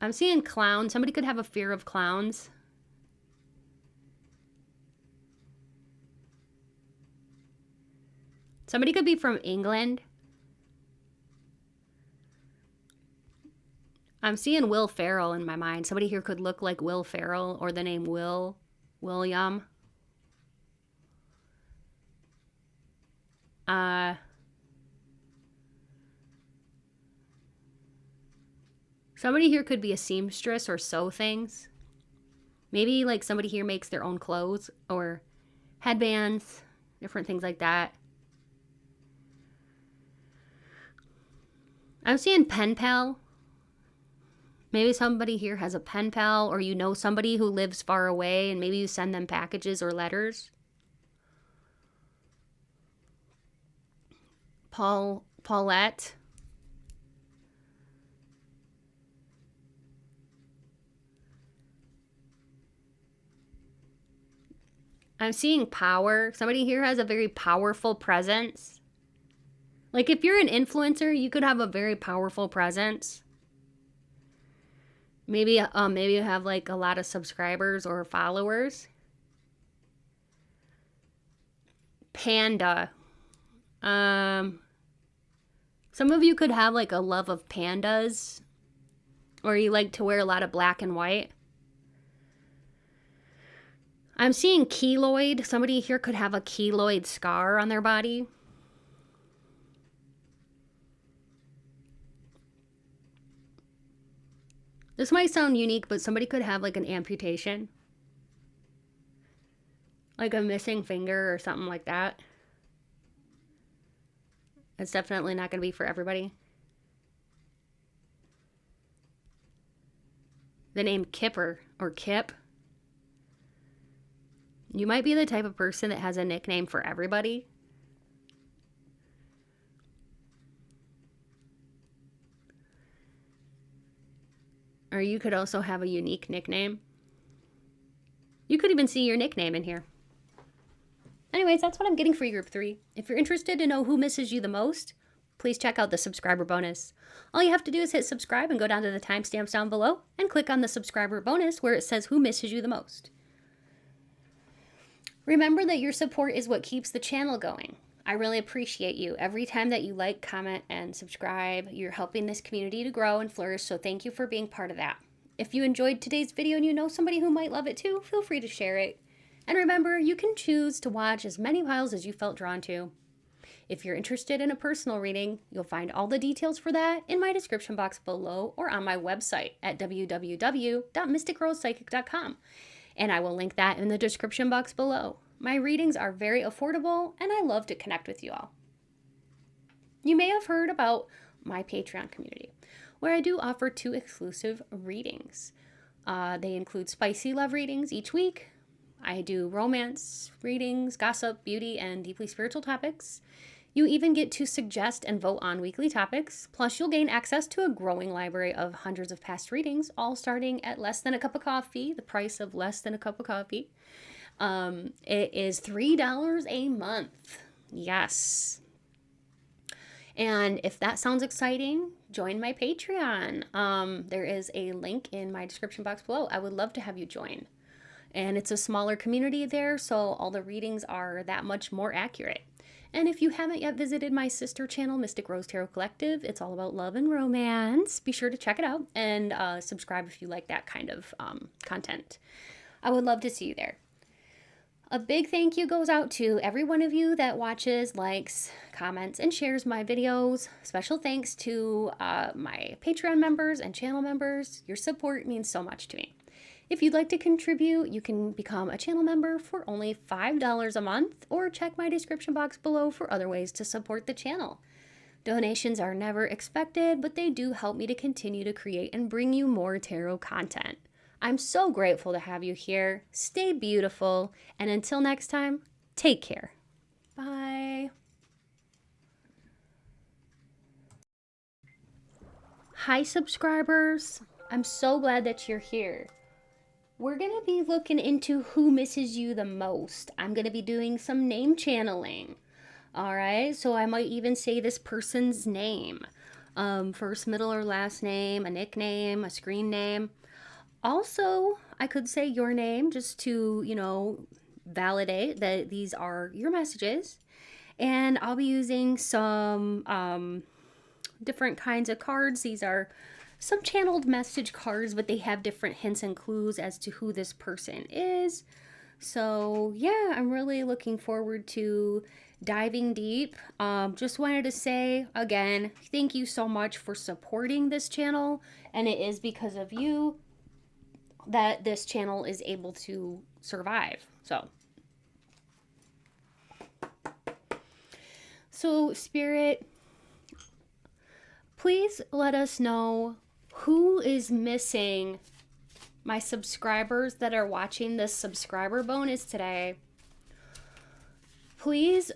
S1: I'm seeing clowns. Somebody could have a fear of clowns. Somebody could be from England. I'm seeing Will Ferrell in my mind. Somebody here could look like Will Ferrell or the name William. Somebody here could be a seamstress or sew things. Maybe like somebody here makes their own clothes or headbands, different things like that. I'm seeing pen pal. Maybe somebody here has a pen pal, or you know somebody who lives far away and maybe you send them packages or letters. Paulette. I'm seeing power. Somebody here has a very powerful presence. Like if you're an influencer, you could have a very powerful presence. Maybe you have like a lot of subscribers or followers. Panda. Some of you could have like a love of pandas, or you like to wear a lot of black and white. I'm seeing keloid. Somebody here could have a keloid scar on their body. This might sound unique, but somebody could have like an amputation. Like a missing finger or something like that. It's definitely not going to be for everybody. The name Kipper or Kip. You might be the type of person that has a nickname for everybody. Or you could also have a unique nickname. You could even see your nickname in here. Anyways, that's what I'm getting for you, Group 3. If you're interested to know who misses you the most, please check out the subscriber bonus. All you have to do is hit subscribe and go down to the timestamps down below and click on the subscriber bonus where it says who misses you the most. Remember that your support is what keeps the channel going. I really appreciate you. Every time that you like, comment, and subscribe, you're helping this community to grow and flourish, so thank you for being part of that. If you enjoyed today's video and you know somebody who might love it too, feel free to share it. And remember, you can choose to watch as many piles as you felt drawn to. If you're interested in a personal reading, you'll find all the details for that in my description box below or on my website at www.mysticrosepsychic.com. And I will link that in the description box below. My readings are very affordable, and I love to connect with you all. You may have heard about my Patreon community, where I do offer 2 exclusive readings. They include spicy love readings each week. I do romance readings, gossip, beauty, and deeply spiritual topics. You even get to suggest and vote on weekly topics, plus you'll gain access to a growing library of hundreds of past readings, all starting at less than a cup of coffee, the price of less than a cup of coffee. It is $3 a month. Yes. And if that sounds exciting, join my Patreon. There is a link in my description box below. I would love to have you join. And it's a smaller community there, so all the readings are that much more accurate. And if you haven't yet visited my sister channel, Mystic Rose Tarot Collective, it's all about love and romance. Be sure to check it out and subscribe if you like that kind of content. I would love to see you there. A big thank you goes out to every one of you that watches, likes, comments, and shares my videos. Special thanks to my Patreon members and channel members. Your support means so much to me. If you'd like to contribute, you can become a channel member for only $5 a month, or check my description box below for other ways to support the channel. Donations are never expected, but they do help me to continue to create and bring you more tarot content. I'm so grateful to have you here. Stay beautiful, and until next time, take care. Bye. Hi, subscribers. I'm so glad that you're here. We're going to be looking into who misses you the most. I'm going to be doing some name channeling. All right, so I might even say this person's name. First, middle, or last name, a nickname, a screen name. Also, I could say your name just to, validate that these are your messages. And I'll be using some different kinds of cards. These are some channeled message cards, but they have different hints and clues as to who this person is. So yeah, I'm really looking forward to diving deep. Just wanted to say again, thank you so much for supporting this channel, and it is because of you that this channel is able to survive. So Spirit, please let us know who is missing my subscribers that are watching this subscriber bonus today. Please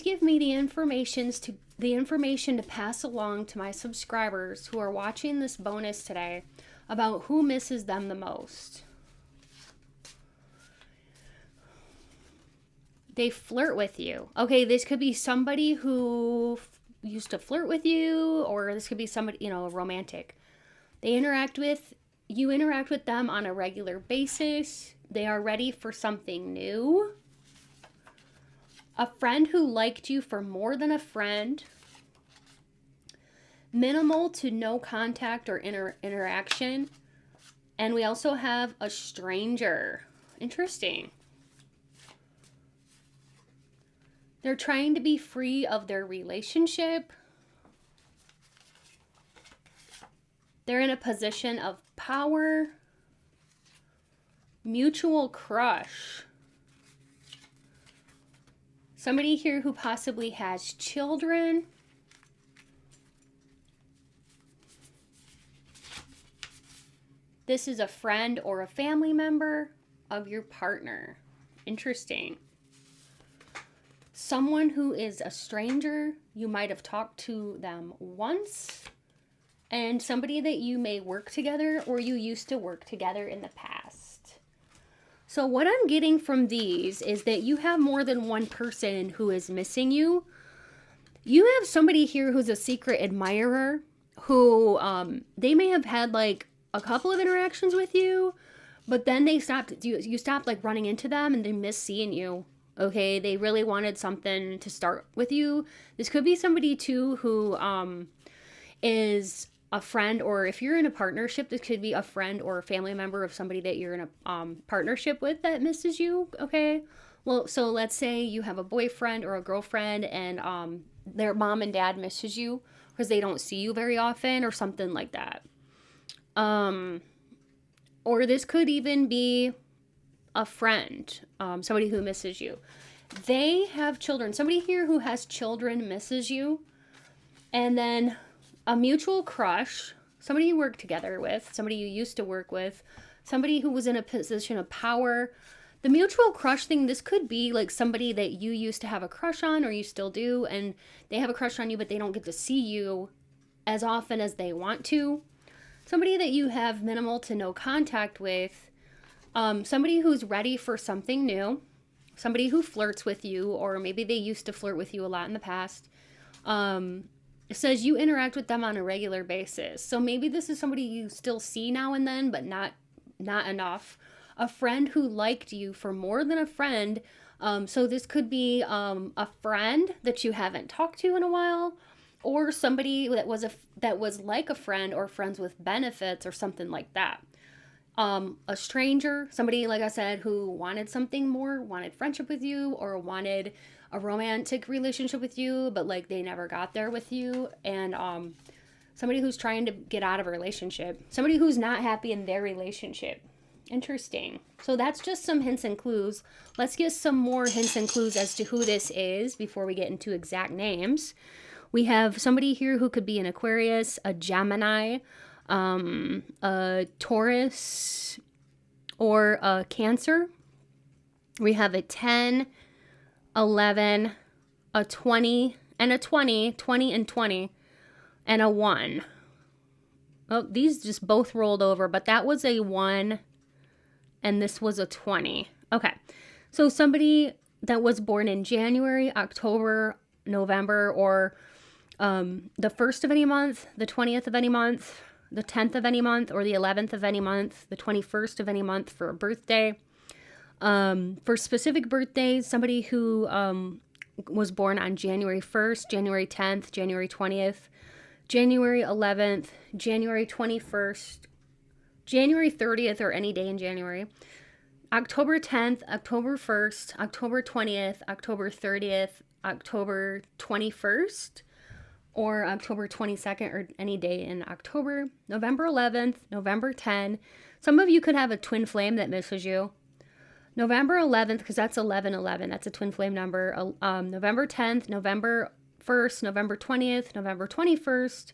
S1: give me the information to pass along to my subscribers who are watching this bonus today about who misses them the most. They flirt with you. Okay, this could be somebody who used to flirt with you, or this could be somebody, romantic. You interact with them on a regular basis. They are ready for something new. A friend who liked you for more than a friend. Minimal to no contact or interaction. And we also have a stranger. Interesting. They're trying to be free of their relationship. They're in a position of power. Mutual crush. Somebody here who possibly has children. This is a friend or a family member of your partner. Interesting. Someone who is a stranger. You might have talked to them once. And somebody that you may work together, or you used to work together in the past. So what I'm getting from these is that you have more than one person who is missing you. You have somebody here who's a secret admirer, who they may have had like a couple of interactions with you, but then they stopped. You stopped like running into them, and they miss seeing you. Okay, they really wanted something to start with you. This could be somebody too who is a friend, or if you're in a partnership, this could be a friend or a family member of somebody that you're in a partnership with that misses you. Okay, well, so let's say you have a boyfriend or a girlfriend, and their mom and dad misses you because they don't see you very often, or something like that. Or this could even be a friend, somebody who misses you. They have children. Somebody here who has children misses you. And then a mutual crush, somebody you work together with, somebody you used to work with, somebody who was in a position of power. The mutual crush thing, this could be like somebody that you used to have a crush on, or you still do, and they have a crush on you, but they don't get to see you as often as they want to. Somebody that you have minimal to no contact with. Somebody who's ready for something new. Somebody who flirts with you, or maybe they used to flirt with you a lot in the past. It says you interact with them on a regular basis. So maybe this is somebody you still see now and then, but not enough. A friend who liked you for more than a friend. So this could be a friend that you haven't talked to in a while, or somebody that was like a friend, or friends with benefits, or something like that. A stranger, somebody, like I said, who wanted something more, wanted friendship with you, or wanted a romantic relationship with you, but like they never got there with you. And somebody who's trying to get out of a relationship, somebody who's not happy in their relationship. Interesting. So that's just some hints and clues. Let's get some more hints and clues as to who this is before we get into exact names. We have somebody here who could be an Aquarius, a Gemini, a Taurus, or a Cancer. We have a 10, 11, a 20, and a 20, 20 and 20, and a 1. Oh, these just both rolled over, but that was a 1, and this was a 20. Okay, so somebody that was born in January, October, November, or the 1st of any month, the 20th of any month, the 10th of any month, or the 11th of any month, the 21st of any month for a birthday. For specific birthdays, somebody who was born on January 1st, January 10th, January 20th, January 11th, January 21st, January 30th, or any day in January, October 10th, October 1st, October 20th, October 30th, October 21st, or October 22nd, or any day in October, November 11th, November 10. Some of you could have a twin flame that misses you. November 11th, because that's 1111. That's a twin flame number. November 10th, November 1st, November 20th, November 21st,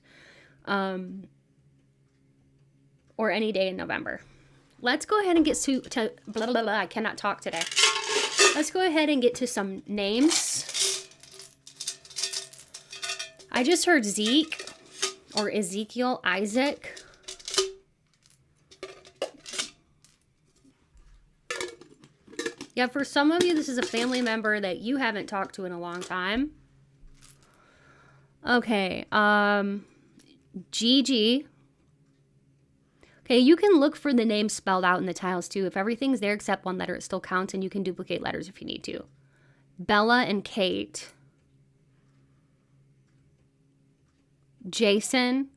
S1: or any day in November. Let's go ahead and get to blah, blah, blah. I cannot talk today. Let's go ahead and get to some names. I just heard Zeke or Ezekiel, Isaac. Yeah, for some of you, this is a family member that you haven't talked to in a long time. Okay, Gigi. Okay, you can look for the name spelled out in the tiles too. If everything's there except one letter, it still counts, and you can duplicate letters if you need to. Bella and Kate. Jason.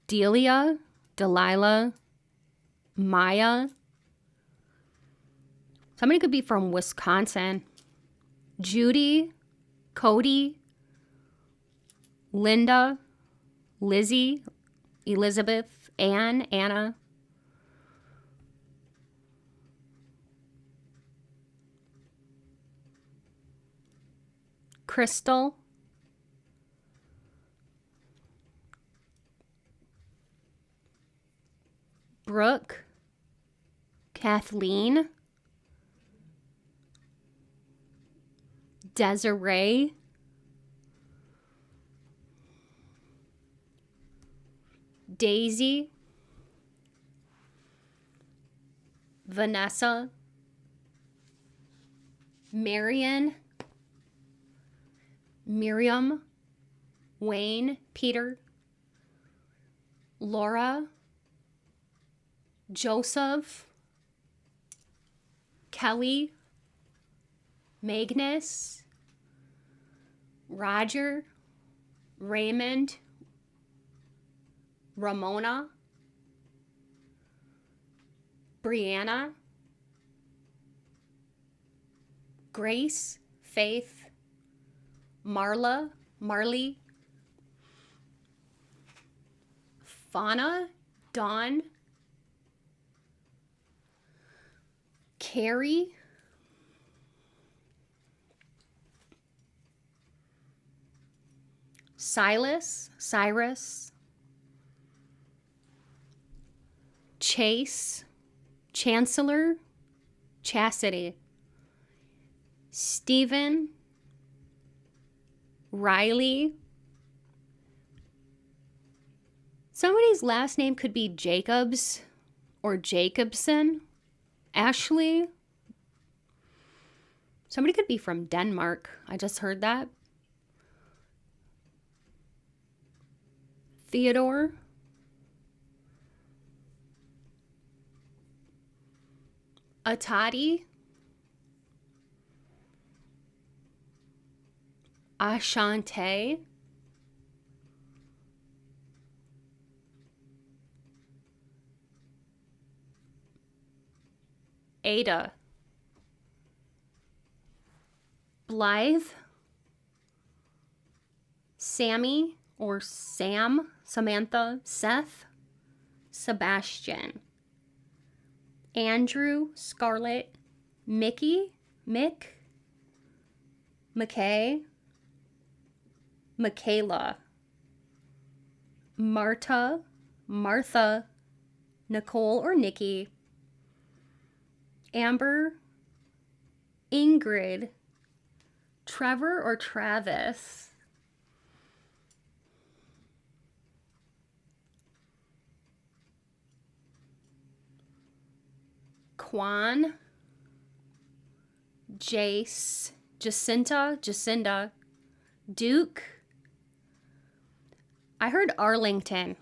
S1: Delia. Delilah. Maya. Somebody could be from Wisconsin. Judy. Cody. Linda. Lizzie. Elizabeth. Anne. Anna. Crystal. Brooke. Kathleen. Desiree. Daisy. Vanessa. Marion. Miriam. Wayne. Peter. Laura. Joseph. Kelly. Magnus. Roger. Raymond. Ramona. Brianna. Grace. Faith. Marla. Marley. Fauna. Dawn. Carrie. Silas. Cyrus. Chase. Chancellor. Chastity. Stephen. Riley. Somebody's last name could be Jacobs or Jacobson. Ashley. Somebody could be from Denmark. I just heard that. Theodore. Atati. Ashante. Ada. Blythe. Sammy or Sam, Samantha, Seth, Sebastian. Andrew, Scarlett, Mickey, Mick, McKay, Michaela, Marta, Martha, Nicole or Nikki, Amber, Ingrid, Trevor or Travis, Quan, Jace, Jacinda, Duke. I heard Arlington.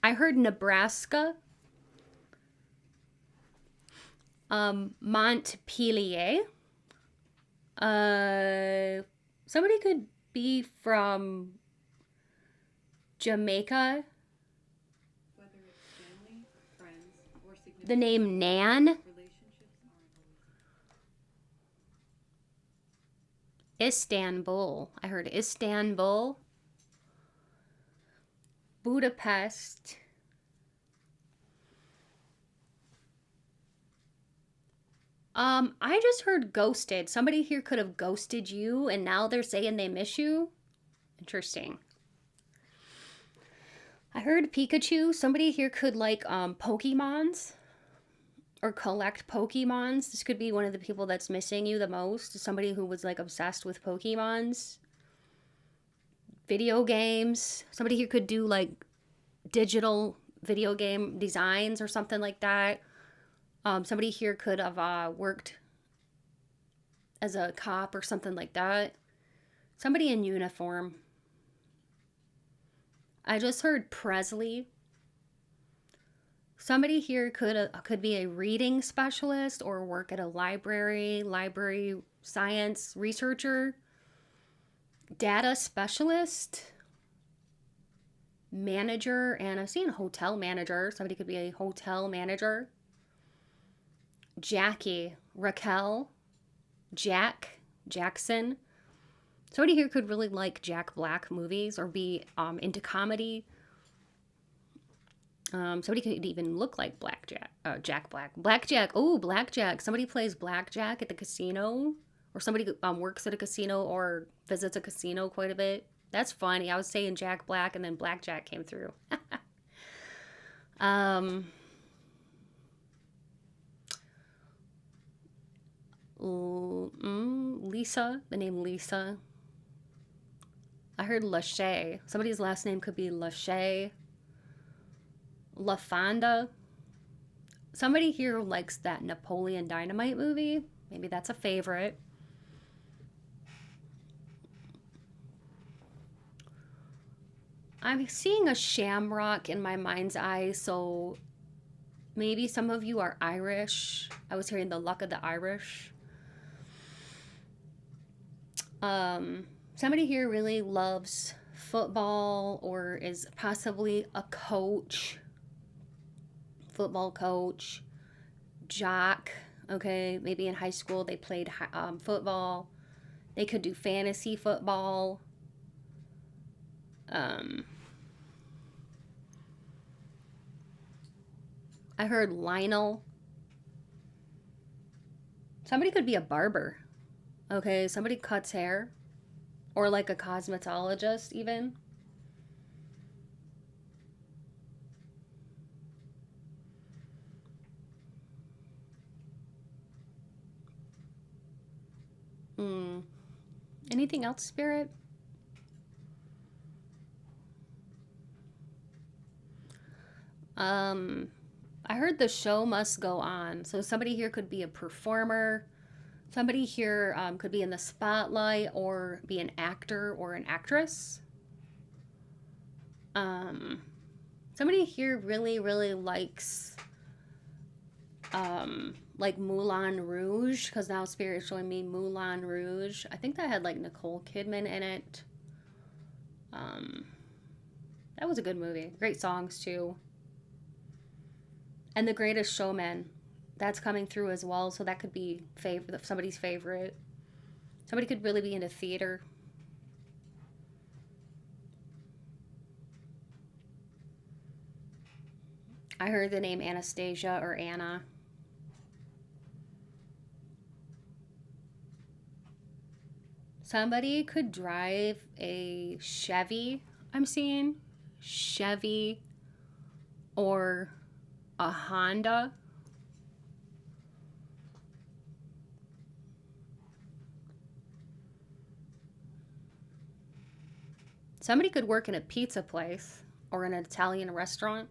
S1: I heard Nebraska. Montpelier. Somebody could be from Jamaica.
S2: Whether it's family, friends, or significant.
S1: The name Nan. Istanbul. I heard Istanbul. Budapest. I just heard ghosted. Somebody here could have ghosted you and now they're saying they miss you. Interesting. I heard Pikachu. Somebody here could like Pokemons or collect Pokemons. This could be one of the people that's missing you the most. Somebody who was like obsessed with Pokemons. Video games. Somebody here could do like digital video game designs or something like that. Somebody here could have worked as a cop or something like that. Somebody in uniform. I just heard Presley. Somebody here could be a reading specialist or work at a library science researcher, data specialist, manager, and I've seen hotel manager. Somebody could be a hotel manager. Jackie, Raquel, Jack, Jackson. Somebody here could really like Jack Black movies or be into comedy. Somebody could even look like Jack Black. Blackjack. Oh, Blackjack. Somebody plays Blackjack at the casino. Or somebody works at a casino or visits a casino quite a bit. That's funny. I was saying Jack Black and then Blackjack came through. Lisa. The name Lisa. I heard Lachey. Somebody's last name could be Lachey. LaFonda. Somebody here likes that Napoleon Dynamite movie. Maybe that's a favorite. I'm seeing a shamrock in my mind's eye, so maybe some of you are Irish. I was hearing the luck of the Irish. Somebody here really loves football or is possibly a coach. Football coach. Jock. Okay, maybe in high school they played football. They could do fantasy football. I heard Lionel. Somebody could be a barber. Okay, somebody cuts hair. Or like a cosmetologist even. Anything else, Spirit? I heard the show must go on. So somebody here could be a performer. Somebody here could be in the spotlight or be an actor or an actress. Somebody here really, really likes like Moulin Rouge, because now Spirit is showing me Moulin Rouge. I think that had like Nicole Kidman in it. That was a good movie. Great songs too. And The Greatest Showman. That's coming through as well, so that could be somebody's favorite. Somebody could really be into theater. I heard the name Anastasia or Anna. Somebody could drive a Chevy, I'm seeing. Chevy or a Honda. Somebody could work in a pizza place or in an Italian restaurant.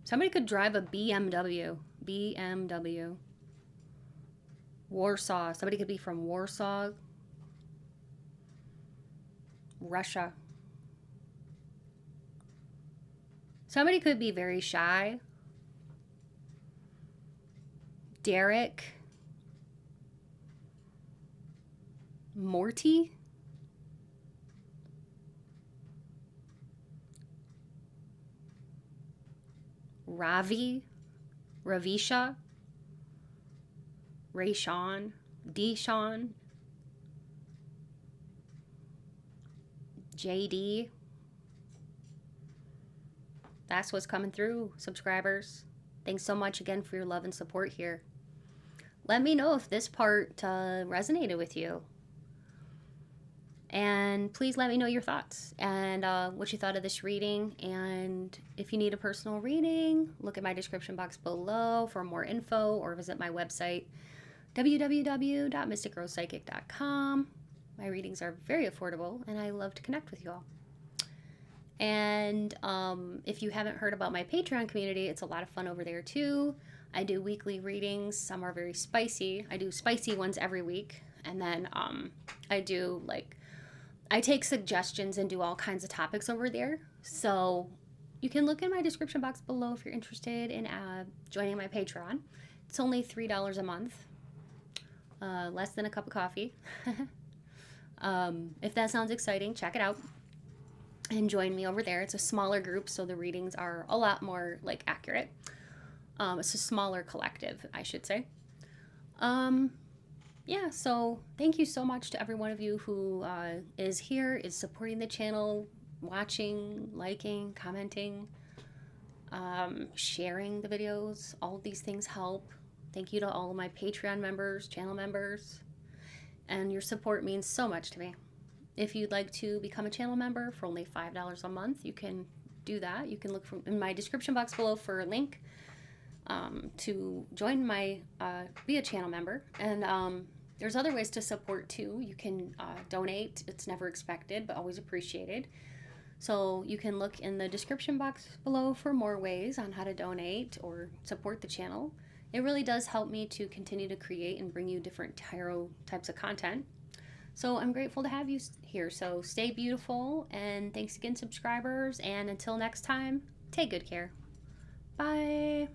S1: Somebody could drive a BMW. BMW. Warsaw. Somebody could be from Warsaw, Russia. Somebody could be very shy. Derek. Morty. Ravisha, Rayshawn, Deshawn, JD. That's what's coming through, subscribers. Thanks so much again for your love and support here. Let me know if this part resonated with you. And please let me know your thoughts and what you thought of this reading. And if you need a personal reading, look at my description box below for more info or visit my website, www.mysticrosepsychic.com. My readings are very affordable and I love to connect with you all. And if you haven't heard about my Patreon community, it's a lot of fun over there too. I do weekly readings. Some are very spicy. I do spicy ones every week. And then I take suggestions and do all kinds of topics over there. So you can look in my description box below if you're interested in joining my Patreon. It's only $3 a month. Less than a cup of coffee. If that sounds exciting, check it out. And join me over there. It's a smaller group, so the readings are a lot more accurate. It's a smaller collective, I should say. Yeah, so thank you so much to every one of you who is here, is supporting the channel, watching, liking, commenting, sharing the videos. All of these things help. Thank you to all of my Patreon members, channel members, and your support means so much to me. If you'd like to become a channel member for only $5 a month, you can do that. You can look in my description box below for a link to join my be a channel member. And there's other ways to support too. You can donate. It's never expected but always appreciated. So you can look in the description box below for more ways on how to donate or support the channel. It really does help me to continue to create and bring you different tarot types of content. So I'm grateful to have you here. So stay beautiful, and thanks again, subscribers. And until next time, take good care. Bye.